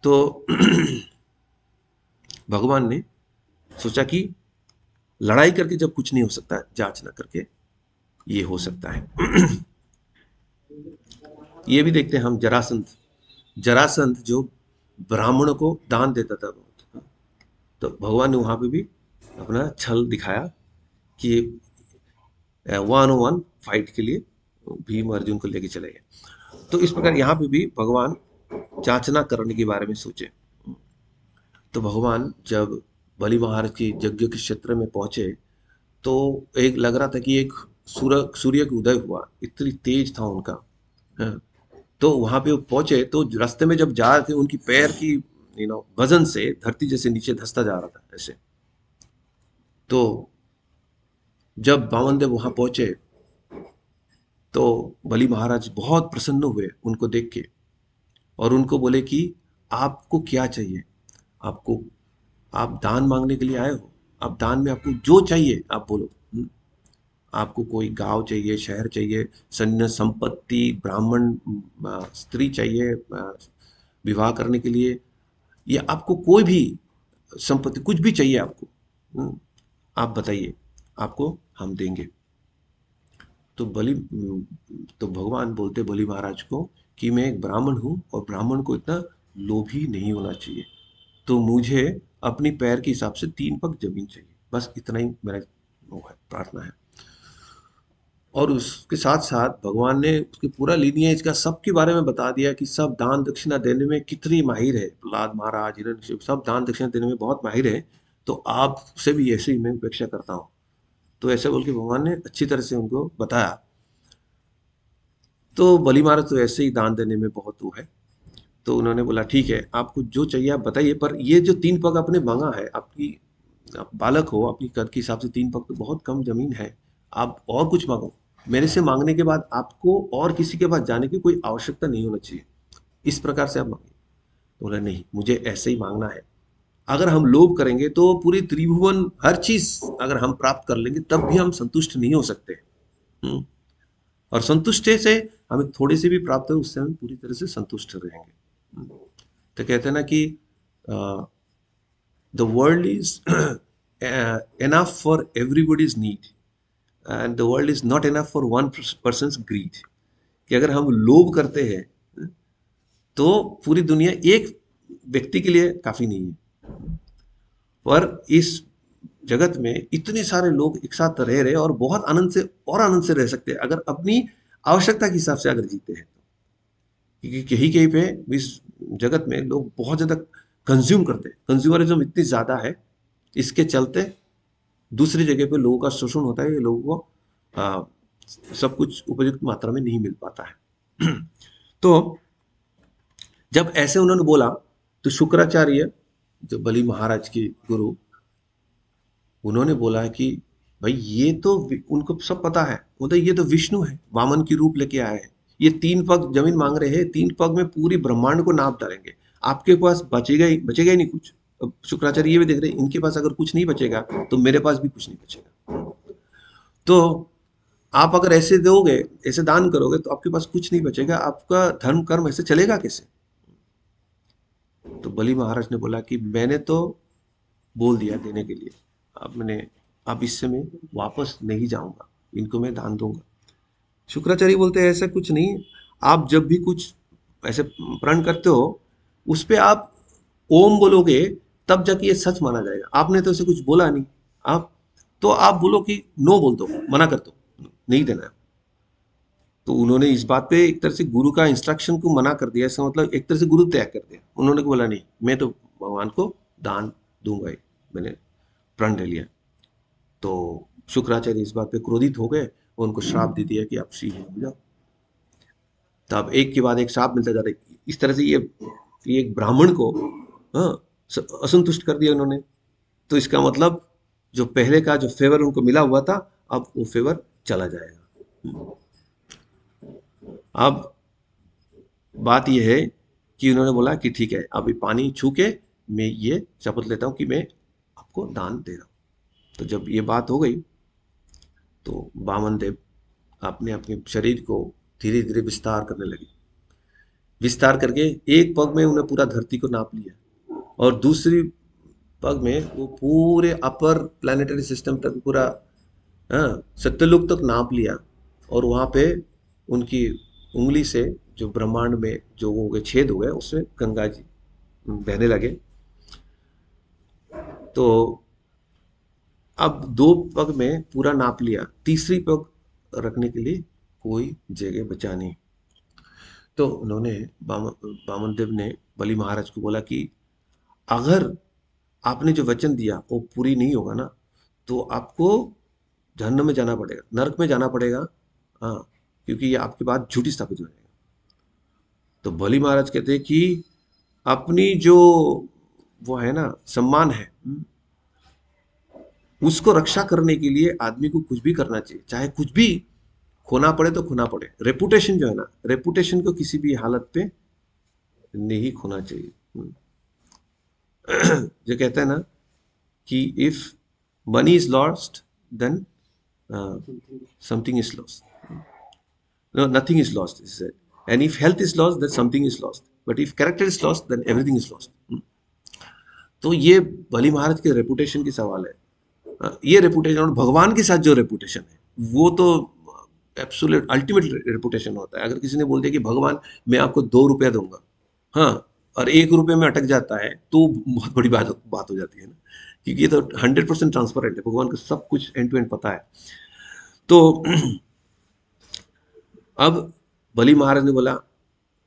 A: तो भगवान ने सोचा कि लड़ाई करके जब कुछ नहीं हो सकता, जांच ना करके ये हो सकता है। ये भी देखते हैं हम, जरासंध। जरासंध जो ब्राह्मणों को दान देता था बहुत, तो भगवान ने वहां पे भी अपना छल दिखाया कि 1-on-1 फाइट के लिए भीम अर्जुन को लेके चले गए। तो इस प्रकार यहाँ पे भी भगवान जांचना करने के बारे में सोचे। तो भगवान जब बलि महाराज के यज्ञ के क्षेत्र में पहुंचे, तो एक लग रहा था कि एक सूर्य का उदय हुआ, इतनी तेज था उनका। हाँ, तो वहां पे वो पहुंचे, तो रास्ते में जब जा रहे थे, उनकी पैर की वजन से धरती जैसे नीचे धंसता जा रहा था ऐसे। तो जब वामन देव वहां पहुंचे, तो बलि महाराज बहुत प्रसन्न हुए उनको देख के, और उनको बोले कि आपको क्या चाहिए? आपको, आप दान मांगने के लिए आए हो, आप दान में आपको जो चाहिए आप बोलो। आपको कोई गांव चाहिए, शहर चाहिए, सैन्य संपत्ति, ब्राह्मण स्त्री चाहिए विवाह करने के लिए, या आपको कोई भी संपत्ति, कुछ भी चाहिए आपको, आप बताइए, आपको हम देंगे। तो तो भगवान बोलते बलि महाराज को कि मैं एक ब्राह्मण हूं, और ब्राह्मण को इतना लोभी नहीं होना चाहिए। तो मुझे अपनी पैर के हिसाब से 3 पग जमीन चाहिए, बस इतना ही मेरा वो है, प्रार्थना है। और उसके साथ साथ भगवान ने उसके पूरा लीनिएज का सबके बारे में बता दिया कि सब दान दक्षिणा देने में कितनी माहिर है। प्रहलाद महाराज, हिरण्यकशिपु, सब दान दक्षिणा देने में बहुत माहिर है, तो आपसे भी ऐसे ही मैं अपेक्षा करता हूँ। तो ऐसे बोल के भगवान ने अच्छी तरह से उनको बताया। तो बलि महाराज तो ऐसे ही दान देने में बहुत वो है, तो उन्होंने बोला ठीक है, आपको जो चाहिए आप बताइए, पर ये जो 3 पग आपने मांगा है, आपकी, आप बालक हो, अपनी कद के हिसाब से 3 पग तो बहुत कम जमीन है, आप और कुछ मांगो। मेरे से मांगने के बाद आपको और किसी के पास जाने की कोई आवश्यकता नहीं होना चाहिए, इस प्रकार से आप मांगिए। तो बोला नहीं, मुझे ऐसे ही मांगना है। अगर हम लोभ करेंगे तो पूरी त्रिभुवन हर चीज अगर हम प्राप्त कर लेंगे तब भी हम संतुष्ट नहीं हो सकते। हम्म, और संतुष्ट से हमें थोड़ी सी भी प्राप्त हो उससे हम पूरी तरह से संतुष्ट रहेंगे। तो कहते हैं ना कि the world is enough for everybody's need and the world is not enough for one person's greed। कि अगर हम लोभ करते हैं तो पूरी दुनिया एक व्यक्ति के लिए काफी नहीं है। पर इस जगत में इतने सारे लोग एक साथ रह रहे और बहुत आनंद से और आनंद से रह सकते हैं अगर अपनी आवश्यकता के हिसाब से अगर जीते हैं। क्योंकि कहीं कहीं पे इस जगत में लोग बहुत ज्यादा कंज्यूम करते हैं, कंज्यूमरिज्म इतनी ज्यादा है, इसके चलते दूसरी जगह पे लोगों का शोषण होता है, लोगों को सब कुछ उपयुक्त मात्रा में नहीं मिल पाता है। तो जब ऐसे उन्होंने बोला तो शुक्राचार्य जो बलि महाराज के गुरु, उन्होंने बोला कि भाई ये तो उनको सब पता है, मतलब ये तो विष्णु है, वामन की रूप लेके आए हैं, ये 3 पग जमीन मांग रहे हैं, 3 पग में पूरी ब्रह्मांड को नाप डालेंगे, आपके पास बचेगा ही नहीं कुछ। अब शुक्राचार्य ये भी देख रहे हैं इनके पास अगर कुछ नहीं बचेगा तो मेरे पास भी कुछ नहीं बचेगा। तो आप अगर ऐसे दोगे, ऐसे दान करोगे तो आपके पास कुछ नहीं बचेगा, आपका धर्म कर्म ऐसे चलेगा कैसे। तो बलि महाराज ने बोला कि मैंने तो बोल दिया देने के लिए, अब इससे मैं वापस नहीं जाऊंगा, इनको मैं दान दूंगा। शुक्राचार्य बोलते हैं ऐसा कुछ नहीं, आप जब भी कुछ ऐसे प्रण करते हो उस पे आप ओम बोलोगे तब जाके ये सच माना जाएगा। आपने तो ऐसे कुछ बोला नहीं, आप तो आप बोलो कि नो बोल दो, मना कर दो, नहीं देना है। तो उन्होंने इस बात पे एक तरह से गुरु का इंस्ट्रक्शन को मना कर दिया, इसका मतलब एक तरह से गुरु त्याग कर दिया। उन्होंने बोला नहीं, मैं तो भगवान को दान दूंगा ही, मैंने प्रण ले लिया। तो शुक्राचार्य इस बात पे क्रोधित हो गए और उनको श्राप दे दिया कि आप श्री हो जाओ। तब एक के बाद एक श्राप मिलता जा रहा है। इस तरह से ये एक ब्राह्मण को हाँ असंतुष्ट कर दिया उन्होंने। तो इसका मतलब जो पहले का जो फेवर उनको मिला हुआ था अब वो फेवर चला जाएगा। अब बात यह है कि उन्होंने बोला कि ठीक है, अभी पानी छू के मैं ये शपथ लेता हूँ कि मैं आपको दान दे रहा हूँ। तो जब ये बात हो गई तो वामन देव अपने अपने शरीर को धीरे धीरे विस्तार करने लगे। विस्तार करके एक पग में उन्हें पूरा धरती को नाप लिया और दूसरी पग में वो पूरे अपर प्लानिटरी सिस्टम तक पूरा सत्यलोक तक नाप लिया। और वहां पे उनकी उंगली से जो ब्रह्मांड में जो हो गए छेद हुए उसमें गंगा जी बहने लगे। तो अब 2 पग में पूरा नाप लिया, तीसरी पग रखने के लिए कोई जगह बचा नहीं। तो उन्होंने वामन देव ने बलि महाराज को बोला कि अगर आपने जो वचन दिया वो पूरी नहीं होगा ना तो आपको जहन्नम में जाना पड़ेगा, नरक में जाना पड़ेगा। हाँ, क्योंकि ये आपके बाद झूठी स्थापित हो जाएगा। तो बलि महाराज कहते हैं कि अपनी जो वो है ना सम्मान है, उसको रक्षा करने के लिए आदमी को कुछ भी करना चाहिए, चाहे कुछ भी खोना पड़े तो खोना पड़े। रेपुटेशन जो है ना, रेपुटेशन को किसी भी हालत पे नहीं खोना चाहिए। जो कहते हैं ना कि if money is lost then something is lost, no nothing is lost is said, and if health is lost then something is lost, but if character is lost then everything is lost. तो ये बलि महाराज के reputation की सवाल है। ये reputation और भगवान के साथ जो रेपुटेशन है वो तो एब्सोल्यूट अल्टीमेट रेपुटेशन होता है। अगर किसी ने बोल दिया कि भगवान मैं आपको 2 रुपया दूंगा, हाँ, और 1 रुपये में अटक जाता है तो बहुत बड़ी बात हो जाती है ना, क्योंकि ये तो 100% ट्रांसपेरेंट है, भगवान को सब कुछ एंड टू एंड पता है। तो अब बलि महाराज ने बोला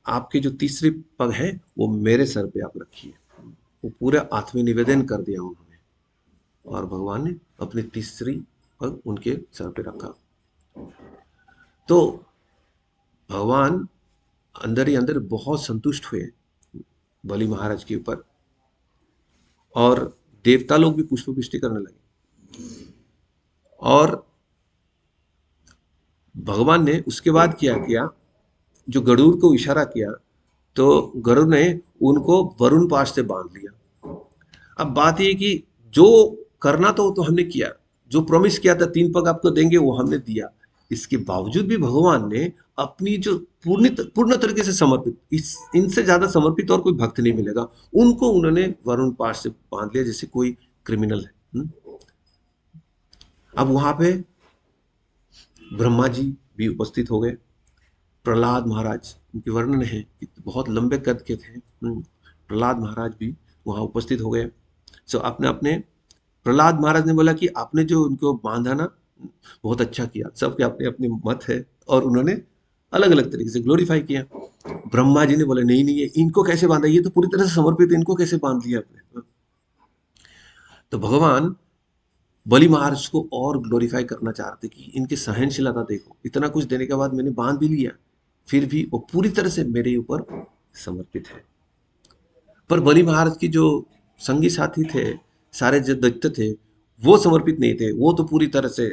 A: आपकी जो तीसरी पग है वो मेरे सर पे आप रखिए। वो पूरा आत्मनिवेदन कर दिया उन्होंने और भगवान ने अपनी तीसरी पग उनके सर पे रखा। तो भगवान अंदर ही अंदर बहुत संतुष्ट हुए बलि महाराज के ऊपर और देवता लोग भी पुष्प वृष्टि करने लगे। और भगवान ने उसके बाद क्या किया, जो गरुड़ को इशारा किया तो गरुड़ ने उनको वरुण पाश से बांध लिया। अब बात ये कि जो करना था वो तो हमने किया, जो प्रॉमिस किया था 3 पग आपको देंगे वो हमने दिया। इसके बावजूद भी भगवान ने अपनी जो पूर्ण तरीके से समर्पित, इस इनसे ज्यादा समर्पित और कोई भक्त नहीं मिलेगा, उनको उन्होंने वरुण पाश से बांध लिया जैसे कोई क्रिमिनल है। अब वहां पे ब्रह्मा जी भी उपस्थित हो गए, प्रहलाद महाराज, उनके वर्णन है कि बहुत लंबे कद के थे। प्रहलाद महाराज भी वहां उपस्थित हो गए। सो अपने अपने प्रहलाद महाराज ने बोला कि आपने जो उनको बांधा ना, बहुत अच्छा किया। सबके अपने अपने मत है और उन्होंने अलग अलग तरीके से ग्लोरीफाई किया। ब्रह्मा जी ने बोले नहीं नहीं, ये इनको कैसे बांधा, ये तो पूरी तरह से समर्पित है, इनको कैसे बांध लिया आपने। तो भगवान बलि महाराज को और ग्लोरीफाई करना चाहते कि इनकी सहनशीलता देखो, इतना कुछ देने के बाद मैंने बांध भी लिया, फिर भी वो पूरी तरह से मेरे ऊपर समर्पित है। पर बलि महाराज की जो संगी साथी थे, सारे जो दैत्य थे, वो समर्पित नहीं थे, वो तो पूरी तरह से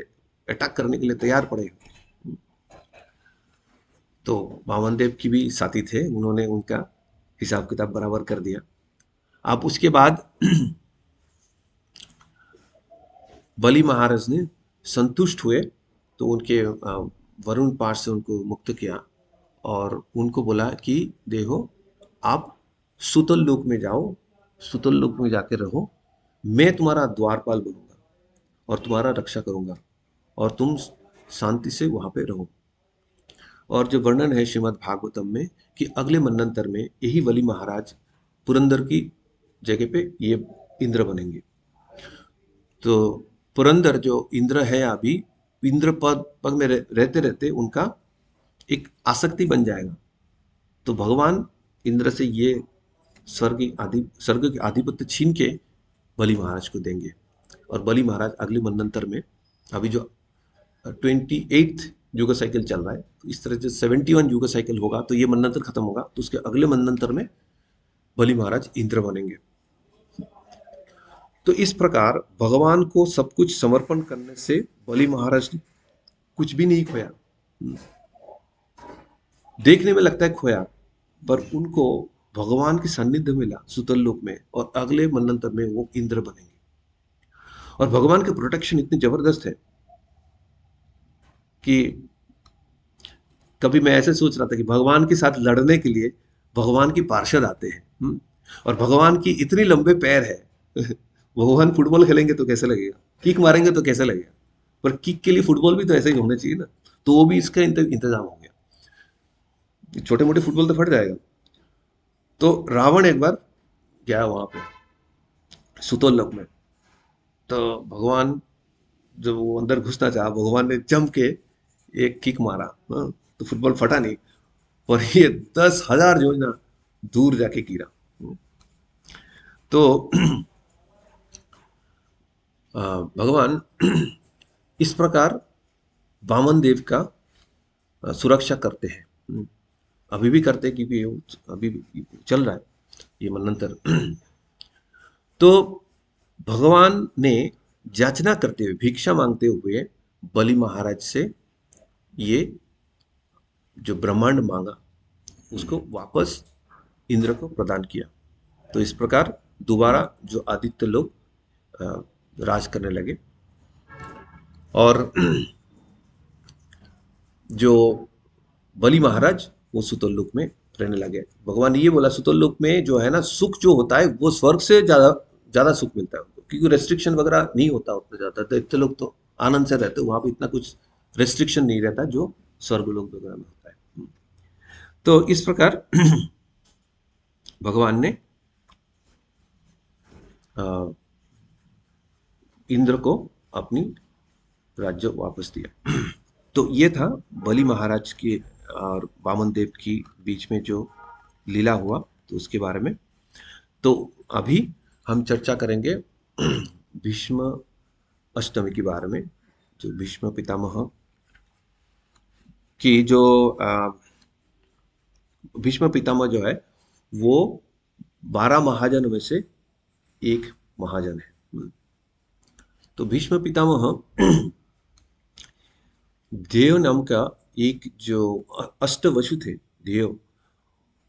A: अटैक करने के लिए तैयार पड़े। तो वामन देव की भी साथी थे, उन्होंने उनका हिसाब किताब बराबर कर दिया। अब उसके बाद बलि महाराज ने संतुष्ट हुए, तो उनके वरुण पाश से उनको मुक्त किया और उनको बोला कि देखो, आप सुतल लोक में जाओ, सुतल लोक में जाके रहो, मैं तुम्हारा द्वारपाल बनूंगा और तुम्हारा रक्षा करूंगा और तुम शांति से वहां पे रहो। और जो वर्णन है श्रीमद् भागवतम में कि अगले मनंतर में यही बलि महाराज पुरंदर की जगह पे ये इंद्र बनेंगे। तो पुरंदर जो इंद्र है, अभी इंद्र पद में रहते रहते उनका एक आसक्ति बन जाएगा। तो भगवान इंद्र से ये स्वर्ग के आधिपत्य छीन के बलि महाराज को देंगे। और बलि महाराज अगले मनंतर में, अभी जो 28th युग साइकिल चल रहा है, तो इस तरह से 71 युग साइकिल होगा, तो ये मनंतर खत्म होगा, तो उसके अगले मनंतर में बलि महाराज इंद्र बनेंगे। तो इस प्रकार भगवान को सब कुछ समर्पण करने से बलि महाराज ने कुछ भी नहीं खोया। देखने में लगता है खोया, पर उनको भगवान की सानिध्य मिला सुतल लोक में, और अगले मनंतर में वो इंद्र बनेंगे। और भगवान के प्रोटेक्शन इतनी जबरदस्त है कि कभी मैं ऐसे सोच रहा था कि भगवान के साथ लड़ने के लिए भगवान की पार्षद आते हैं। और भगवान की इतनी लंबे पैर है भगवान फुटबॉल खेलेंगे तो कैसे लगेगा, किक मारेंगे तो कैसे लगेगा, पर किक के लिए फुटबॉल भी तो ऐसे ही होना चाहिए ना। तो वो भी इसका इंतजाम हो गया, छोटे मोटे फुटबॉल तो फट जाएगा। तो रावण एक बार गया वहां पे सुतोल लोक में, तो भगवान जब वो अंदर घुसना चाहा, भगवान ने जम के एक किक मारा, हाँ, तो फुटबॉल फटा नहीं, और ये 10,000 योजना दूर जाके गिरा। तो भगवान इस प्रकार वामन देव का सुरक्षा करते हैं, अभी भी करते हैं, क्योंकि अभी भी चल रहा है ये मनंतर। तो भगवान ने याचना करते हुए, भिक्षा मांगते हुए बलि महाराज से ये जो ब्रह्मांड मांगा उसको वापस इंद्र को प्रदान किया। तो इस प्रकार दोबारा जो आदित्य लोग राज करने लगे। और जो बलि महाराज वो सुतल लोक में रहने लगे। भगवान ने ये बोला, सुतल लोक में जो है ना, सुख जो होता है वो स्वर्ग से ज्यादा ज्यादा सुख मिलता है उनको, क्योंकि रेस्ट्रिक्शन वगैरह नहीं होता उतना ज्यादा। दैत्य लोग तो आनंद से रहते, वहां पे इतना कुछ रेस्ट्रिक्शन नहीं रहता जो स्वर्ग लोक वगैरह में होता है। तो इस प्रकार भगवान ने इंद्र को अपनी राज्य वापस दिया। तो ये था बलि महाराज की और वामन देव की बीच में जो लीला हुआ, तो उसके बारे में। तो अभी हम चर्चा करेंगे भीष्म अष्टमी के बारे में। जो भीष्म पितामह की जो भीष्म पितामह जो है वो 12 महाजन में से एक महाजन है। तो भीष्म पितामह देव नाम का एक जो अष्टवसु थे, देव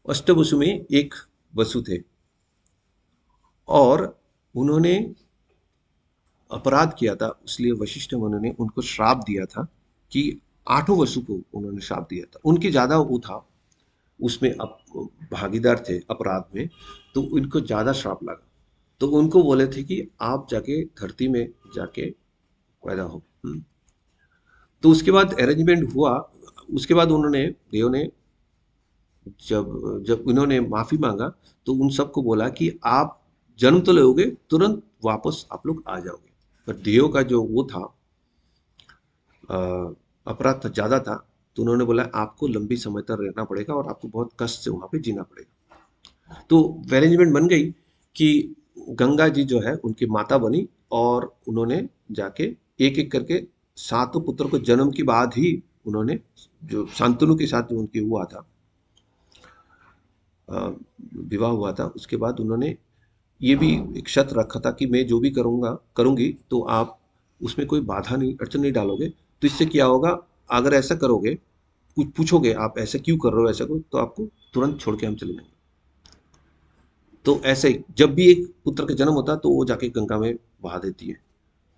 A: अष्टवसु में एक वसु थे, और उन्होंने अपराध किया था, इसलिए वशिष्ठ मुनि ने उनको श्राप दिया था कि 8 वसु को उन्होंने श्राप दिया था। उनके ज्यादा वो था, उसमें भागीदार थे अपराध में, तो उनको ज्यादा श्राप लगा। तो उनको बोले थे कि आप जाके धरती में जाके पैदा हो। तो उसके बाद अरेंजमेंट हुआ। उसके बाद उन्होंने, देव ने जब जब उन्होंने माफी मांगा, तो उन सबको बोला कि आप जन्म तो लोगे, तुरंत वापस आप लोग आ जाओगे। पर देव का जो वो था, अ, अपराध था, ज्यादा था। तो उन्होंने बोला आपको लंबी समय तक रहना पड़ेगा और आपको बहुत कष्ट से वहां पे जीना पड़ेगा। तो अरेंजमेंट बन गई कि गंगा जी जो है उनकी माता बनी, और उन्होंने जाके एक एक करके 7 पुत्र को जन्म के बाद ही उन्होंने, जो शांतनु के साथ जो उनकी हुआ था, अ, विवाह हुआ था, उसके बाद उन्होंने ये भी एक शर्त रखा था कि मैं जो भी करूंगा करूंगी तो आप उसमें कोई बाधा नहीं, अड़चन नहीं डालोगे। तो इससे क्या होगा, अगर ऐसा करोगे, कुछ पूछोगे आप ऐसे क्यों कर रहे हो ऐसा को, तो आपको तुरंत छोड़ के हम चले जाएंगे। तो ऐसे ही जब भी एक पुत्र का जन्म होता है तो वो जाके गंगा में बहा देती है।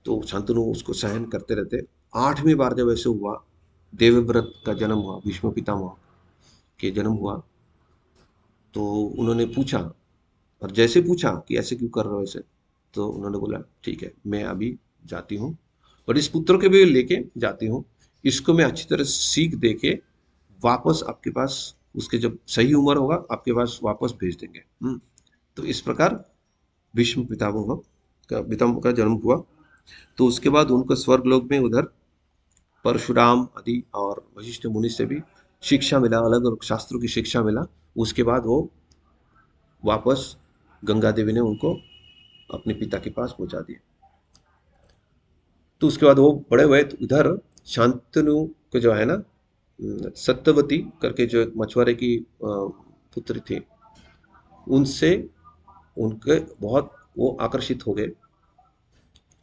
A: तो शांतनु उसको सहन करते रहते। 8वीं बार जब ऐसे हुआ, देवव्रत का जन्म हुआ, भीष्म पितामह के जन्म हुआ, तो उन्होंने पूछा, और जैसे पूछा कि ऐसे क्यों कर रहे हो ऐसे, तो उन्होंने बोला ठीक है मैं अभी जाती हूँ, और इस पुत्र के भी लेके जाती हूँ, इसको मैं अच्छी तरह सीख दे के वापस आपके पास, उसके जब सही उम्र होगा आपके पास वापस भेज देंगे। तो इस प्रकार भीष्म पितामह का जन्म हुआ। तो उसके बाद उनको स्वर्गलोक में उधर परशुराम आदि और वशिष्ठ मुनि से भी शिक्षा मिला, अलग अलग शास्त्रों की शिक्षा मिला। उसके बाद वो वापस, गंगा देवी ने उनको अपने पिता के पास पहुंचा दिया। तो उसके बाद वो बड़े हुए, तो इधर शांतनु को जो है ना, सत्यवती करके जो एक मछुआरे की पुत्री थी, उनसे उनके बहुत वो आकर्षित हो गए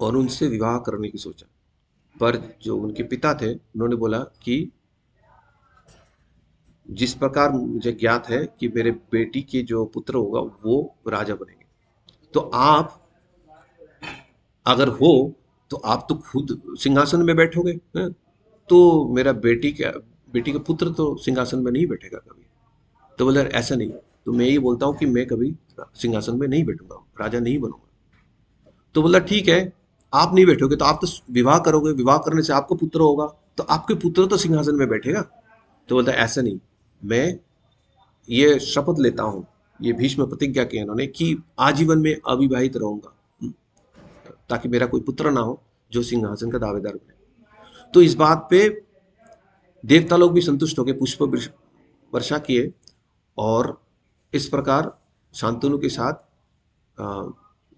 A: और उनसे विवाह करने की सोचा। पर जो उनके पिता थे उन्होंने बोला कि जिस प्रकार मुझे ज्ञात है कि मेरे बेटी के जो पुत्र होगा वो राजा बनेंगे, तो आप अगर हो तो आप तो खुद सिंहासन में बैठोगे, हैं? तो मेरा बेटी का पुत्र तो सिंहासन में नहीं बैठेगा कभी। तो बोले ऐसा नहीं, तो मैं ये बोलता हूँ कि मैं कभी सिंहासन में नहीं बैठूंगा, राजा नहीं बनूंगा। तो बोला ठीक है, आप नहीं बैठोगे तो आप तो विवाह करोगे, विवाह करने से आपको पुत्र होगा, तो आपके पुत्र तो सिंहासन में बैठेगा। तो बोलता ऐसा नहीं, मैं ये शपथ लेता हूँ, ये भीष्म प्रतिज्ञा की इन्होंने कि आजीवन में अविवाहित रहूंगा, ताकि मेरा कोई पुत्र ना हो जो सिंहासन का दावेदार बने। तो इस बात पे देवता लोग भी संतुष्ट होकर पुष्प वर्षा किए, और इस प्रकार शांतनु के साथ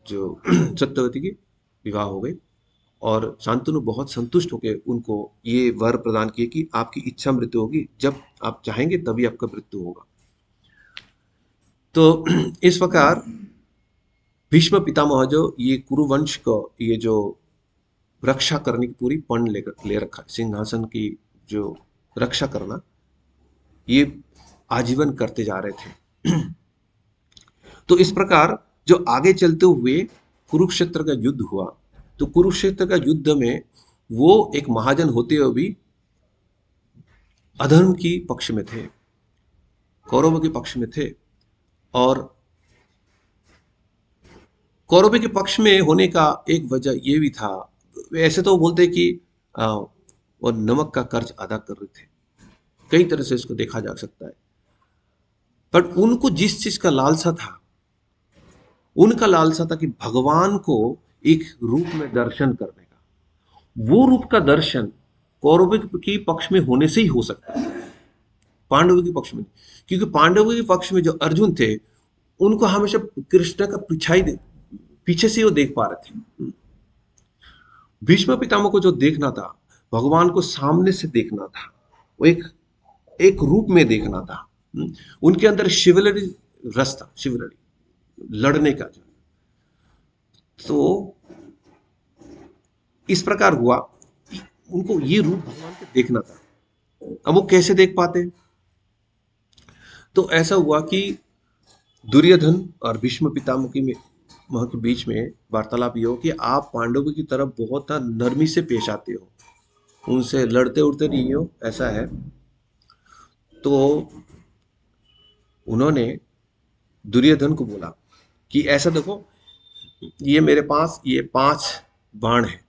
A: जो सत्यवती की विवाह हो गई। और शांतनु बहुत संतुष्ट होकर उनको ये वर प्रदान किए कि आपकी इच्छा मृत्यु होगी, जब आप चाहेंगे तभी आपका मृत्यु होगा। तो इस प्रकार भीष्म पितामह जो ये कुरुवंश को ये जो रक्षा करने की पूरी पण लेकर ले रखा है, सिंहासन की जो रक्षा करना, ये आजीवन करते जा रहे थे। तो इस प्रकार जो आगे चलते हुए कुरुक्षेत्र का युद्ध हुआ, तो कुरुक्षेत्र का युद्ध में वो एक महाजन होते हुए भी अधर्म की पक्ष में थे, कौरवों के पक्ष में थे। और कौरवों के पक्ष में होने का एक वजह ये भी था, ऐसे तो बोलते कि वो नमक का कर्ज अदा कर रहे थे, कई तरह से इसको देखा जा सकता है। पर उनको जिस चीज का लालसा था, उनका लालसा था कि भगवान को एक रूप में दर्शन करने का। वो रूप का दर्शन कौरवों के पक्ष में होने से ही हो सकता है, पांडवों के पक्ष में। क्योंकि पांडवों के पक्ष में जो अर्जुन थे, उनको हमेशा कृष्ण का पीछे से वो देख पा रहे थे। भीष्म पितामह को जो देखना था, भगवान को सामने से देखना था, वो एक एक रूप में देखना था। उनके अंदर शिवलरी रस था, शिवलरी लड़ने का जो। तो इस प्रकार हुआ कि उनको ये रूप भगवान को देखना था। अब वो कैसे देख पाते? तो ऐसा हुआ कि दुर्योधन और भीष्म पितामह की में वहां के बीच में वार्तालाप ये हो कि आप पांडवों की तरफ बहुत नरमी से पेश आते हो, उनसे लड़ते उड़ते नहीं हो, ऐसा है। तो उन्होंने दुर्योधन को बोला कि ऐसा देखो, ये मेरे पास ये 5 बाण है।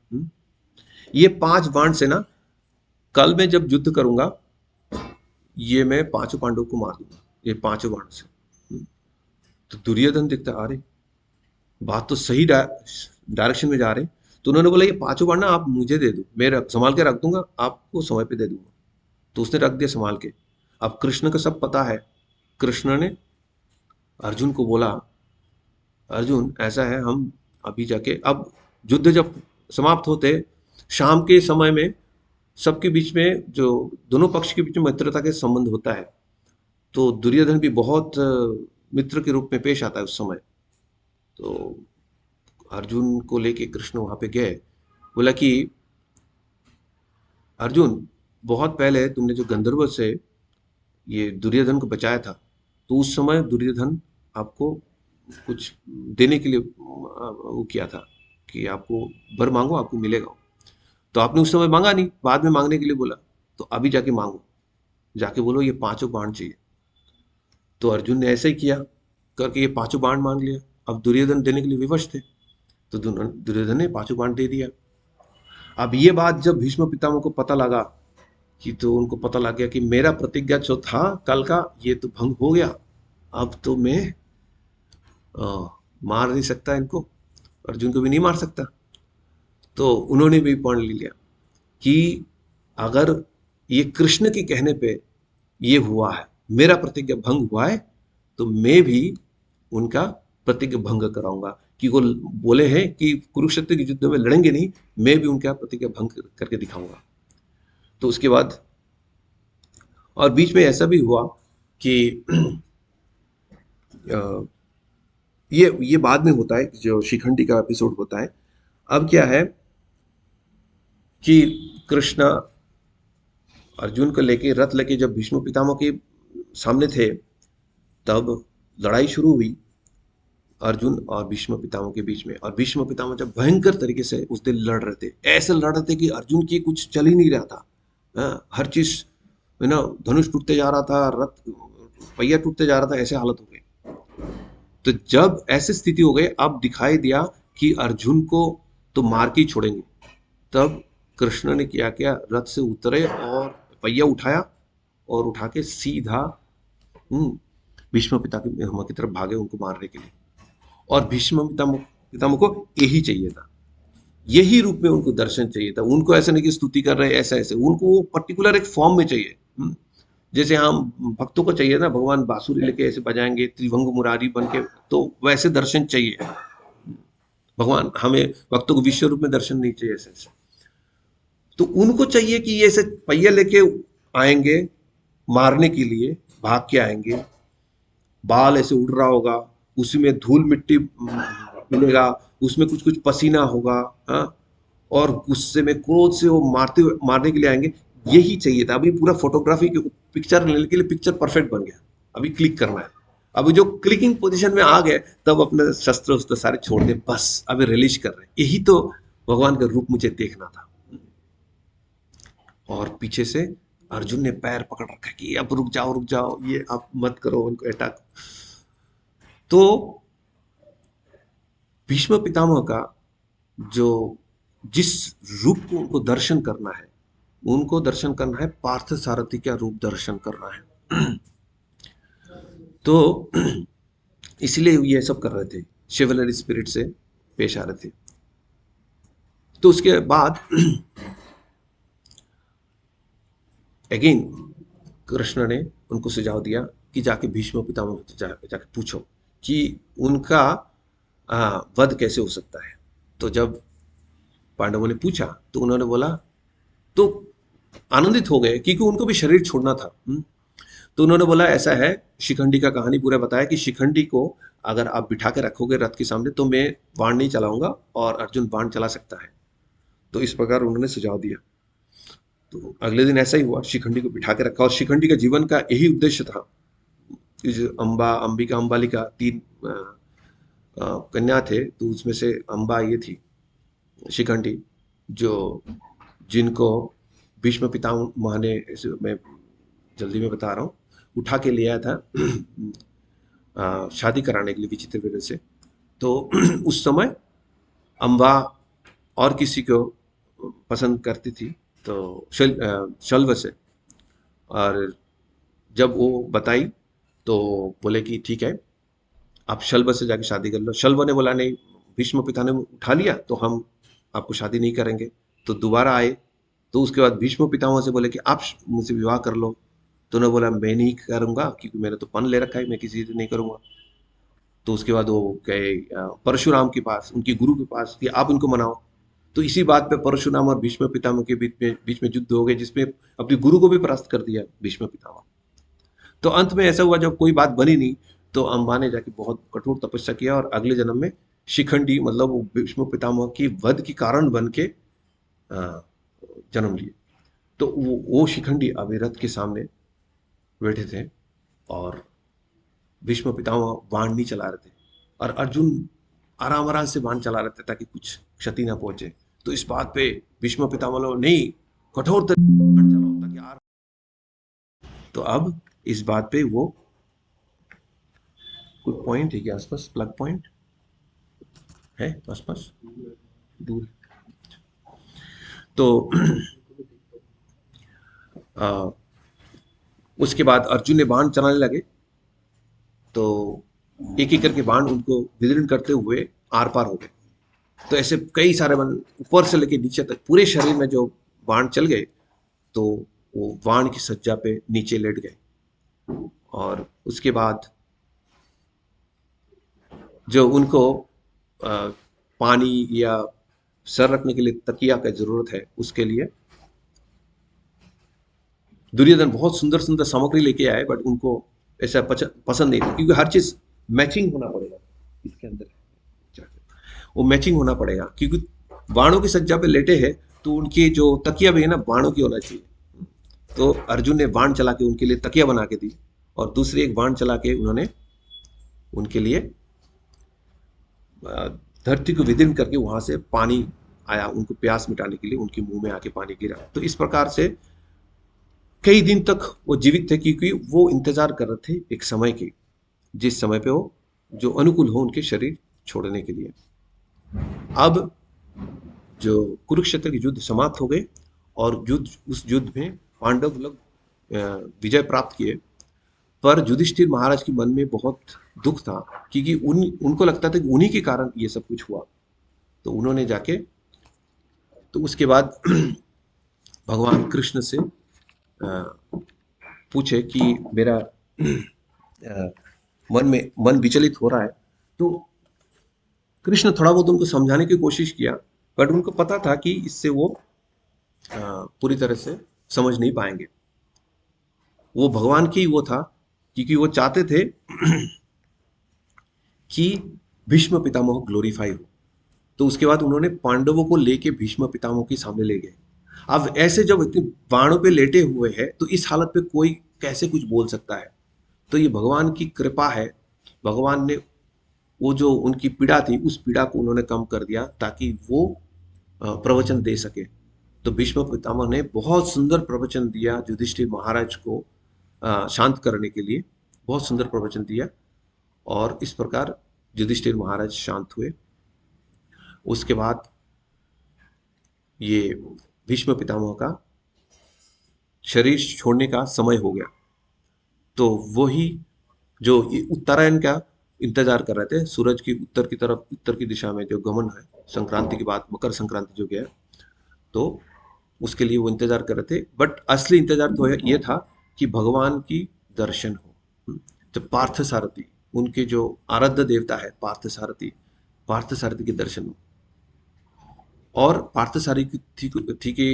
A: ये 5 बाण से ना कल मैं जब युद्ध करूंगा, ये मैं पांचों पांडवों को मार दूंगा, ये पांचों बाण से। तो दुर्योधन देखता, अरे बात तो सही डायरेक्शन में जा रहे हैं। तो उन्होंने बोला, ये पांचों बाण ना आप मुझे दे दो, मैं संभाल के रख दूंगा, आपको समय पे दे दूंगा। तो उसने रख दिया संभाल के। अब कृष्ण को सब पता है। कृष्ण ने अर्जुन को बोला, अर्जुन ऐसा है, हम अभी जाके अब युद्ध जब समाप्त होते, शाम के समय में सबके बीच में, जो दोनों पक्ष के बीच में मित्रता के संबंध होता है, तो दुर्योधन भी बहुत मित्र के रूप में पेश आता है उस समय। तो अर्जुन को लेके कृष्ण वहां पे गए, बोला कि अर्जुन, बहुत पहले तुमने जो गंधर्व से ये दुर्योधन को बचाया था, तो उस समय दुर्योधन आपको कुछ देने के लिए वो किया था कि आपको वर मांगो, आपको मिलेगा। तो आपने उस समय मांगा नहीं, बाद में मांगने के लिए बोला। तो अभी जाके मांगो, जाके बोलो ये पांचों बाण चाहिए। तो अर्जुन ने ऐसा ही किया, करके ये पांचों बाण मांग लिया। अब दुर्योधन देने के लिए विवश थे, तो दुर्योधन ने पांचों बाण दे दिया। अब ये बात जब भीष्म पितामह को पता लगा, कि तो उनको पता लग गया कि मेरा प्रतिज्ञा जो था कल का, ये तो भंग हो गया। अब तो मैं मार नहीं सकता इनको, अर्जुन को भी नहीं मार सकता। तो उन्होंने भी पढ़ लिया कि अगर ये कृष्ण के कहने पे ये हुआ है, मेरा प्रतिज्ञा भंग हुआ है, तो मैं भी उनका प्रतिज्ञा भंग कराऊंगा। कि वो बोले हैं कि कुरुक्षेत्र के युद्ध में लड़ेंगे नहीं, मैं भी उनका प्रतिज्ञा भंग करके दिखाऊंगा। तो उसके बाद, और बीच में ऐसा भी हुआ कि ये बाद में होता है, जो शिखंडी का एपिसोड होता है। अब क्या है कि कृष्ण अर्जुन को लेके, रथ लेके जब भीष्म पितामह के सामने थे, तब लड़ाई शुरू हुई अर्जुन और भीष्म पितामह के बीच में। और भीष्म पितामह जब भयंकर तरीके से उस दिन लड़ रहे थे, ऐसे लड़ रहे थे कि अर्जुन की कुछ चल ही नहीं रहा था। हर चीज, है ना, धनुष टूटते जा रहा था, रथ पहिया टूटते जा रहा था, ऐसे हालत हो गई। तो जब ऐसी स्थिति हो गई, अब दिखाई दिया कि अर्जुन को तो मार के ही छोड़ेंगे। तब कृष्ण ने क्या किया, रथ से उतरे और पहिया उठाया, और उठा के सीधा भीष्म पितामह की तरफ भागे, उनको मारने के लिए। और भीष्म पितामह को यही चाहिए था, यही रूप में उनको दर्शन चाहिए था। उनको ऐसा नहीं कि स्तुति कर रहे हैं, ऐसा ऐसे, उनको वो पर्टिकुलर एक फॉर्म में चाहिए। जैसे हम भक्तों को चाहिए ना, भगवान बांसुरी लेके ऐसे बजाएंगे त्रिभंग मुरारी बन के, तो वैसे दर्शन चाहिए भगवान हमें। भक्तों को विश्व रूप में दर्शन नहीं चाहिए ऐसे ऐसे। तो उनको चाहिए कि ये ऐसे पहिया लेके आएंगे मारने के लिए, भाग के आएंगे, बाल ऐसे उड़ रहा होगा, उसी में धूल मिट्टी मिलेगा, उसमें कुछ कुछ पसीना होगा, हाँ, और गुस्से में क्रोध से वो मारने के लिए आएंगे। यही चाहिए था। अभी पूरा फोटोग्राफी पिक्चर लेने के लिए पिक्चर परफेक्ट बन गया, अभी क्लिक करना है। अभी जो क्लिकिंग पोजीशन में आ गए, तब अपने शस्त्र उस्त्र सारे छोड़ दे, बस अभी रिलीज कर रहे हैं। यही तो भगवान का रूप मुझे देखना था। और पीछे से अर्जुन ने पैर पकड़ रखा कि अब रुक जाओ, ये आप मत करो, उनको अटैक। तो भीष्म पितामह का जो जिस रूप को उनको दर्शन करना है, उनको दर्शन करना है पार्थ सारथी का रूप दर्शन करना है। तो इसलिए ये सब कर रहे थे, शिवलरी स्पिरिट से पेश आ रहे थे। तो उसके बाद अगेन कृष्ण ने उनको सुझाव दिया कि जाके भीष्म पितामह से जाके पूछो कि उनका वध कैसे हो सकता है। तो जब पांडवों ने पूछा, तो उन्होंने बोला, तो आनंदित हो गए क्योंकि उनको भी शरीर छोड़ना था। तो उन्होंने बोला, ऐसा है, शिखंडी का कहानी पूरा बताया कि शिखंडी को अगर आप बिठा के रखोगे रथ के सामने, तो मैं बाण नहीं चलाऊंगा और अर्जुन बाण चला सकता है। तो इस प्रकार उन्होंने सुझाव दिया। तो अगले दिन ऐसा ही हुआ, शिखंडी को बिठा के रखा, और शिखंडी का जीवन का यही उद्देश्य था। अंबिका अंबालिका 3 कन्या थे, तो उसमें से अम्बा ये थी, शिखंडी, जो जिनको भीष्म पितामह ने, मैं जल्दी में बता रहा हूँ, उठा के लिया था शादी कराने के लिए विचित्रवीर्य से। तो उस समय अम्बा और किसी को पसंद करती थी, तो शल्व से। और जब वो बताई तो बोले कि ठीक है, आप शल्व से जाके शादी कर लो। शल्व ने बोला नहीं, भीष्म पिता ने उठा लिया तो हम आपको शादी नहीं करेंगे। तो दोबारा आए, तो उसके बाद भीष्म पितामह से बोले कि आप मुझसे विवाह कर लो। तो उन्होंने बोला मैं नहीं करूंगा, क्योंकि मैंने तो पन ले रखा है, मैं किसी से नहीं करूंगा। तो उसके बाद वो गए परशुराम के पास, उनके गुरु के पास, कि आप इनको मनाओ। तो इसी बात पे परशुराम और भीष्म पितामह के बीच में युद्ध हो गए, जिसमें अपने गुरु को भी परास्त कर दिया भीष्म पितामह। तो अंत में ऐसा हुआ, जब कोई बात बनी नहीं, तो अम्बा ने जाके बहुत कठोर तपस्या किया और अगले जन्म में शिखंडी, मतलब वो भीष्म पितामह की वध की कारण बन के जन्म लिए। तो वो शिखंडी अभी रथ के सामने बैठे थे, और भीष्म पितामह बाण नहीं चला रहे थे, और अर्जुन आराम आराम से बाण चला रहे थे ताकि कुछ क्षति ना पहुंचे। तो इस बात पे भीष्म पितामह लोग नहीं, कठोर तरीके से बाण चलाओ ताकि तो अब इस बात पे वो कोई पॉइंट है कि आसपास, प्लग पॉइंट है आसपास, दूर। तो आ, उसके बाद अर्जुन ने बाण चलाने लगे, तो एक एक करके बाण उनको विदीर्ण करते हुए आर पार हो गए। तो ऐसे कई सारे बाण ऊपर से लेके नीचे तक पूरे शरीर में जो बाण चल गए, तो वो बाण की सज्जा पे नीचे लेट गए। और उसके बाद जो उनको पानी या सर रखने के लिए तकिया का जरूरत है, उसके लिए दुर्योधन बहुत सुंदर सुंदर सामग्री लेके आए, बट उनको ऐसा पसंद नहीं था, क्योंकि हर चीज मैचिंग होना पड़ेगा इसके अंदर। वो मैचिंग होना पड़ेगा, क्योंकि बाणों की सज्जा पे लेटे हैं, तो उनकी जो तकिया भी है ना, बाणों की होना चाहिए। तो अर्जुन ने बाण चला के उनके लिए तकिया बना के दी, और दूसरी एक बाण चला के उन्होंने उनके लिए धरती को विदीर्ण करके वहां से पानी आया, उनको प्यास मिटाने के लिए उनके मुंह में आके पानी गिरा। तो इस प्रकार से कई दिन तक वो जीवित थे, क्योंकि वो इंतजार कर रहे थे एक समय की, जिस समय पे वो जो अनुकूल हो उनके शरीर छोड़ने के लिए। अब जो कुरुक्षेत्र के युद्ध समाप्त हो गए, और उस युद्ध में पांडव लोग विजय प्राप्त किए। पर युधिष्ठिर महाराज के मन में बहुत दुख था, क्योंकि उनको लगता था कि उन्हीं के कारण ये सब कुछ हुआ। तो उन्होंने जाके, तो उसके बाद भगवान कृष्ण से पूछे कि मेरा मन विचलित हो रहा है। तो कृष्ण थोड़ा बहुत उनको समझाने की कोशिश किया, बट उनको पता था कि इससे वो पूरी तरह से समझ नहीं पाएंगे। वो भगवान की वो था, क्योंकि वो चाहते थे कि भीष्म पितामह ग्लोरीफाई हो। तो उसके बाद उन्होंने पांडवों को लेके भीष्म पितामह के सामने ले गए। अब ऐसे जब इतने बाणों पे लेटे हुए हैं, तो इस हालत पे कोई कैसे कुछ बोल सकता है? तो ये भगवान की कृपा है। भगवान ने वो जो उनकी पीड़ा थी, उस पीड़ा को उन्होंने कम कर दिया, ताकि वो प्रवचन दे सके। तो भीष्म पितामह ने बहुत सुंदर प्रवचन दिया युधिष्ठिर महाराज को शांत करने के लिए, बहुत सुंदर प्रवचन दिया, और इस प्रकार युधिष्ठिर महाराज शांत हुए। उसके बाद ये भीष्म पितामह का शरीर छोड़ने का समय हो गया। तो वही जो उत्तरायण का इंतजार कर रहे थे, सूरज की उत्तर की तरफ, उत्तर की दिशा में जो गमन है, संक्रांति के बाद मकर संक्रांति जो गया, तो उसके लिए वो इंतजार कर रहे थे। बट असली इंतजार तो ये था कि भगवान की दर्शन हो। जब पार्थ सारथी, उनके जो आराध्य देवता है पार्थ सारथी के दर्शन हो, और पार्थ सारथी के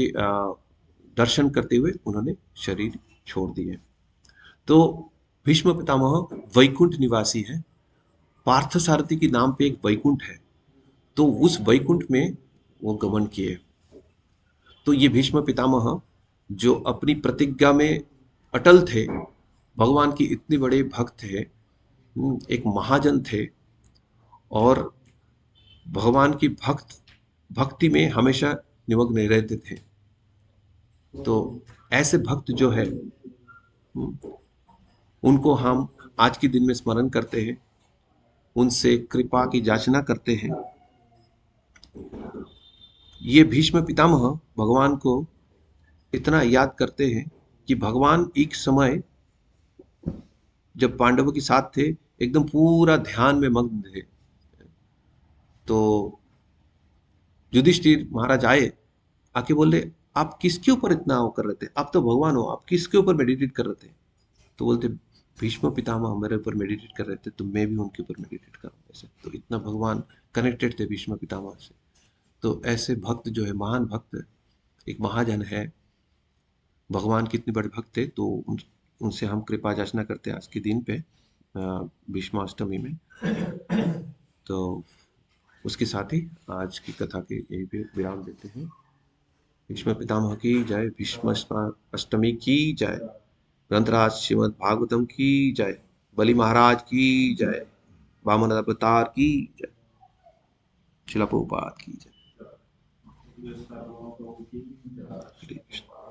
A: दर्शन करते हुए उन्होंने शरीर छोड़ दिए। तो भीष्म पितामह वैकुंठ निवासी है। पार्थ सारथी के नाम पे एक वैकुंठ है, तो उस वैकुंठ में वो गमन किए। तो ये भीष्म पितामह जो अपनी प्रतिज्ञा में अटल थे, भगवान के इतने बड़े भक्त थे, एक महाजन थे, और भगवान की भक्ति में हमेशा निमग्न रहते थे। तो ऐसे भक्त जो है, उनको हम आज के दिन में स्मरण करते हैं, उनसे कृपा की याचना करते हैं। ये भीष्म पितामह भगवान को इतना याद करते हैं कि भगवान एक समय जब पांडवों के साथ थे, एकदम पूरा ध्यान में मग्न थे। तो युधिष्ठिर महाराज आए, आके बोले, आप किसके ऊपर इतना वो कर रहे थे? आप तो भगवान हो, आप किसके ऊपर मेडिटेट कर रहे थे? तो बोलते, भीष्म पितामह मेरे ऊपर मेडिटेट कर रहे थे, तो मैं भी उनके ऊपर मेडिटेट कर रहा हूँ। ऐसे तो इतना भगवान कनेक्टेड थे भीष्म पितामह से। तो ऐसे भक्त जो है, महान भक्त, एक महाजन है, भगवान कितने बड़े भक्त थे, तो उनसे हम कृपा याचना करते हैं आज के दिन पे, भीष्माष्टमी में। तो उसके साथ ही आज की कथा के यही पे विराम देते हैं। भीष्म पितामह की जय, भीष्म अष्टमी की जय, ग्रंथराज श्रीमद् भागवतम की जय, बलि महाराज की जय, वामन अवतार की जय, शिला प्रभुपाद की जय। हरे कृष्ण।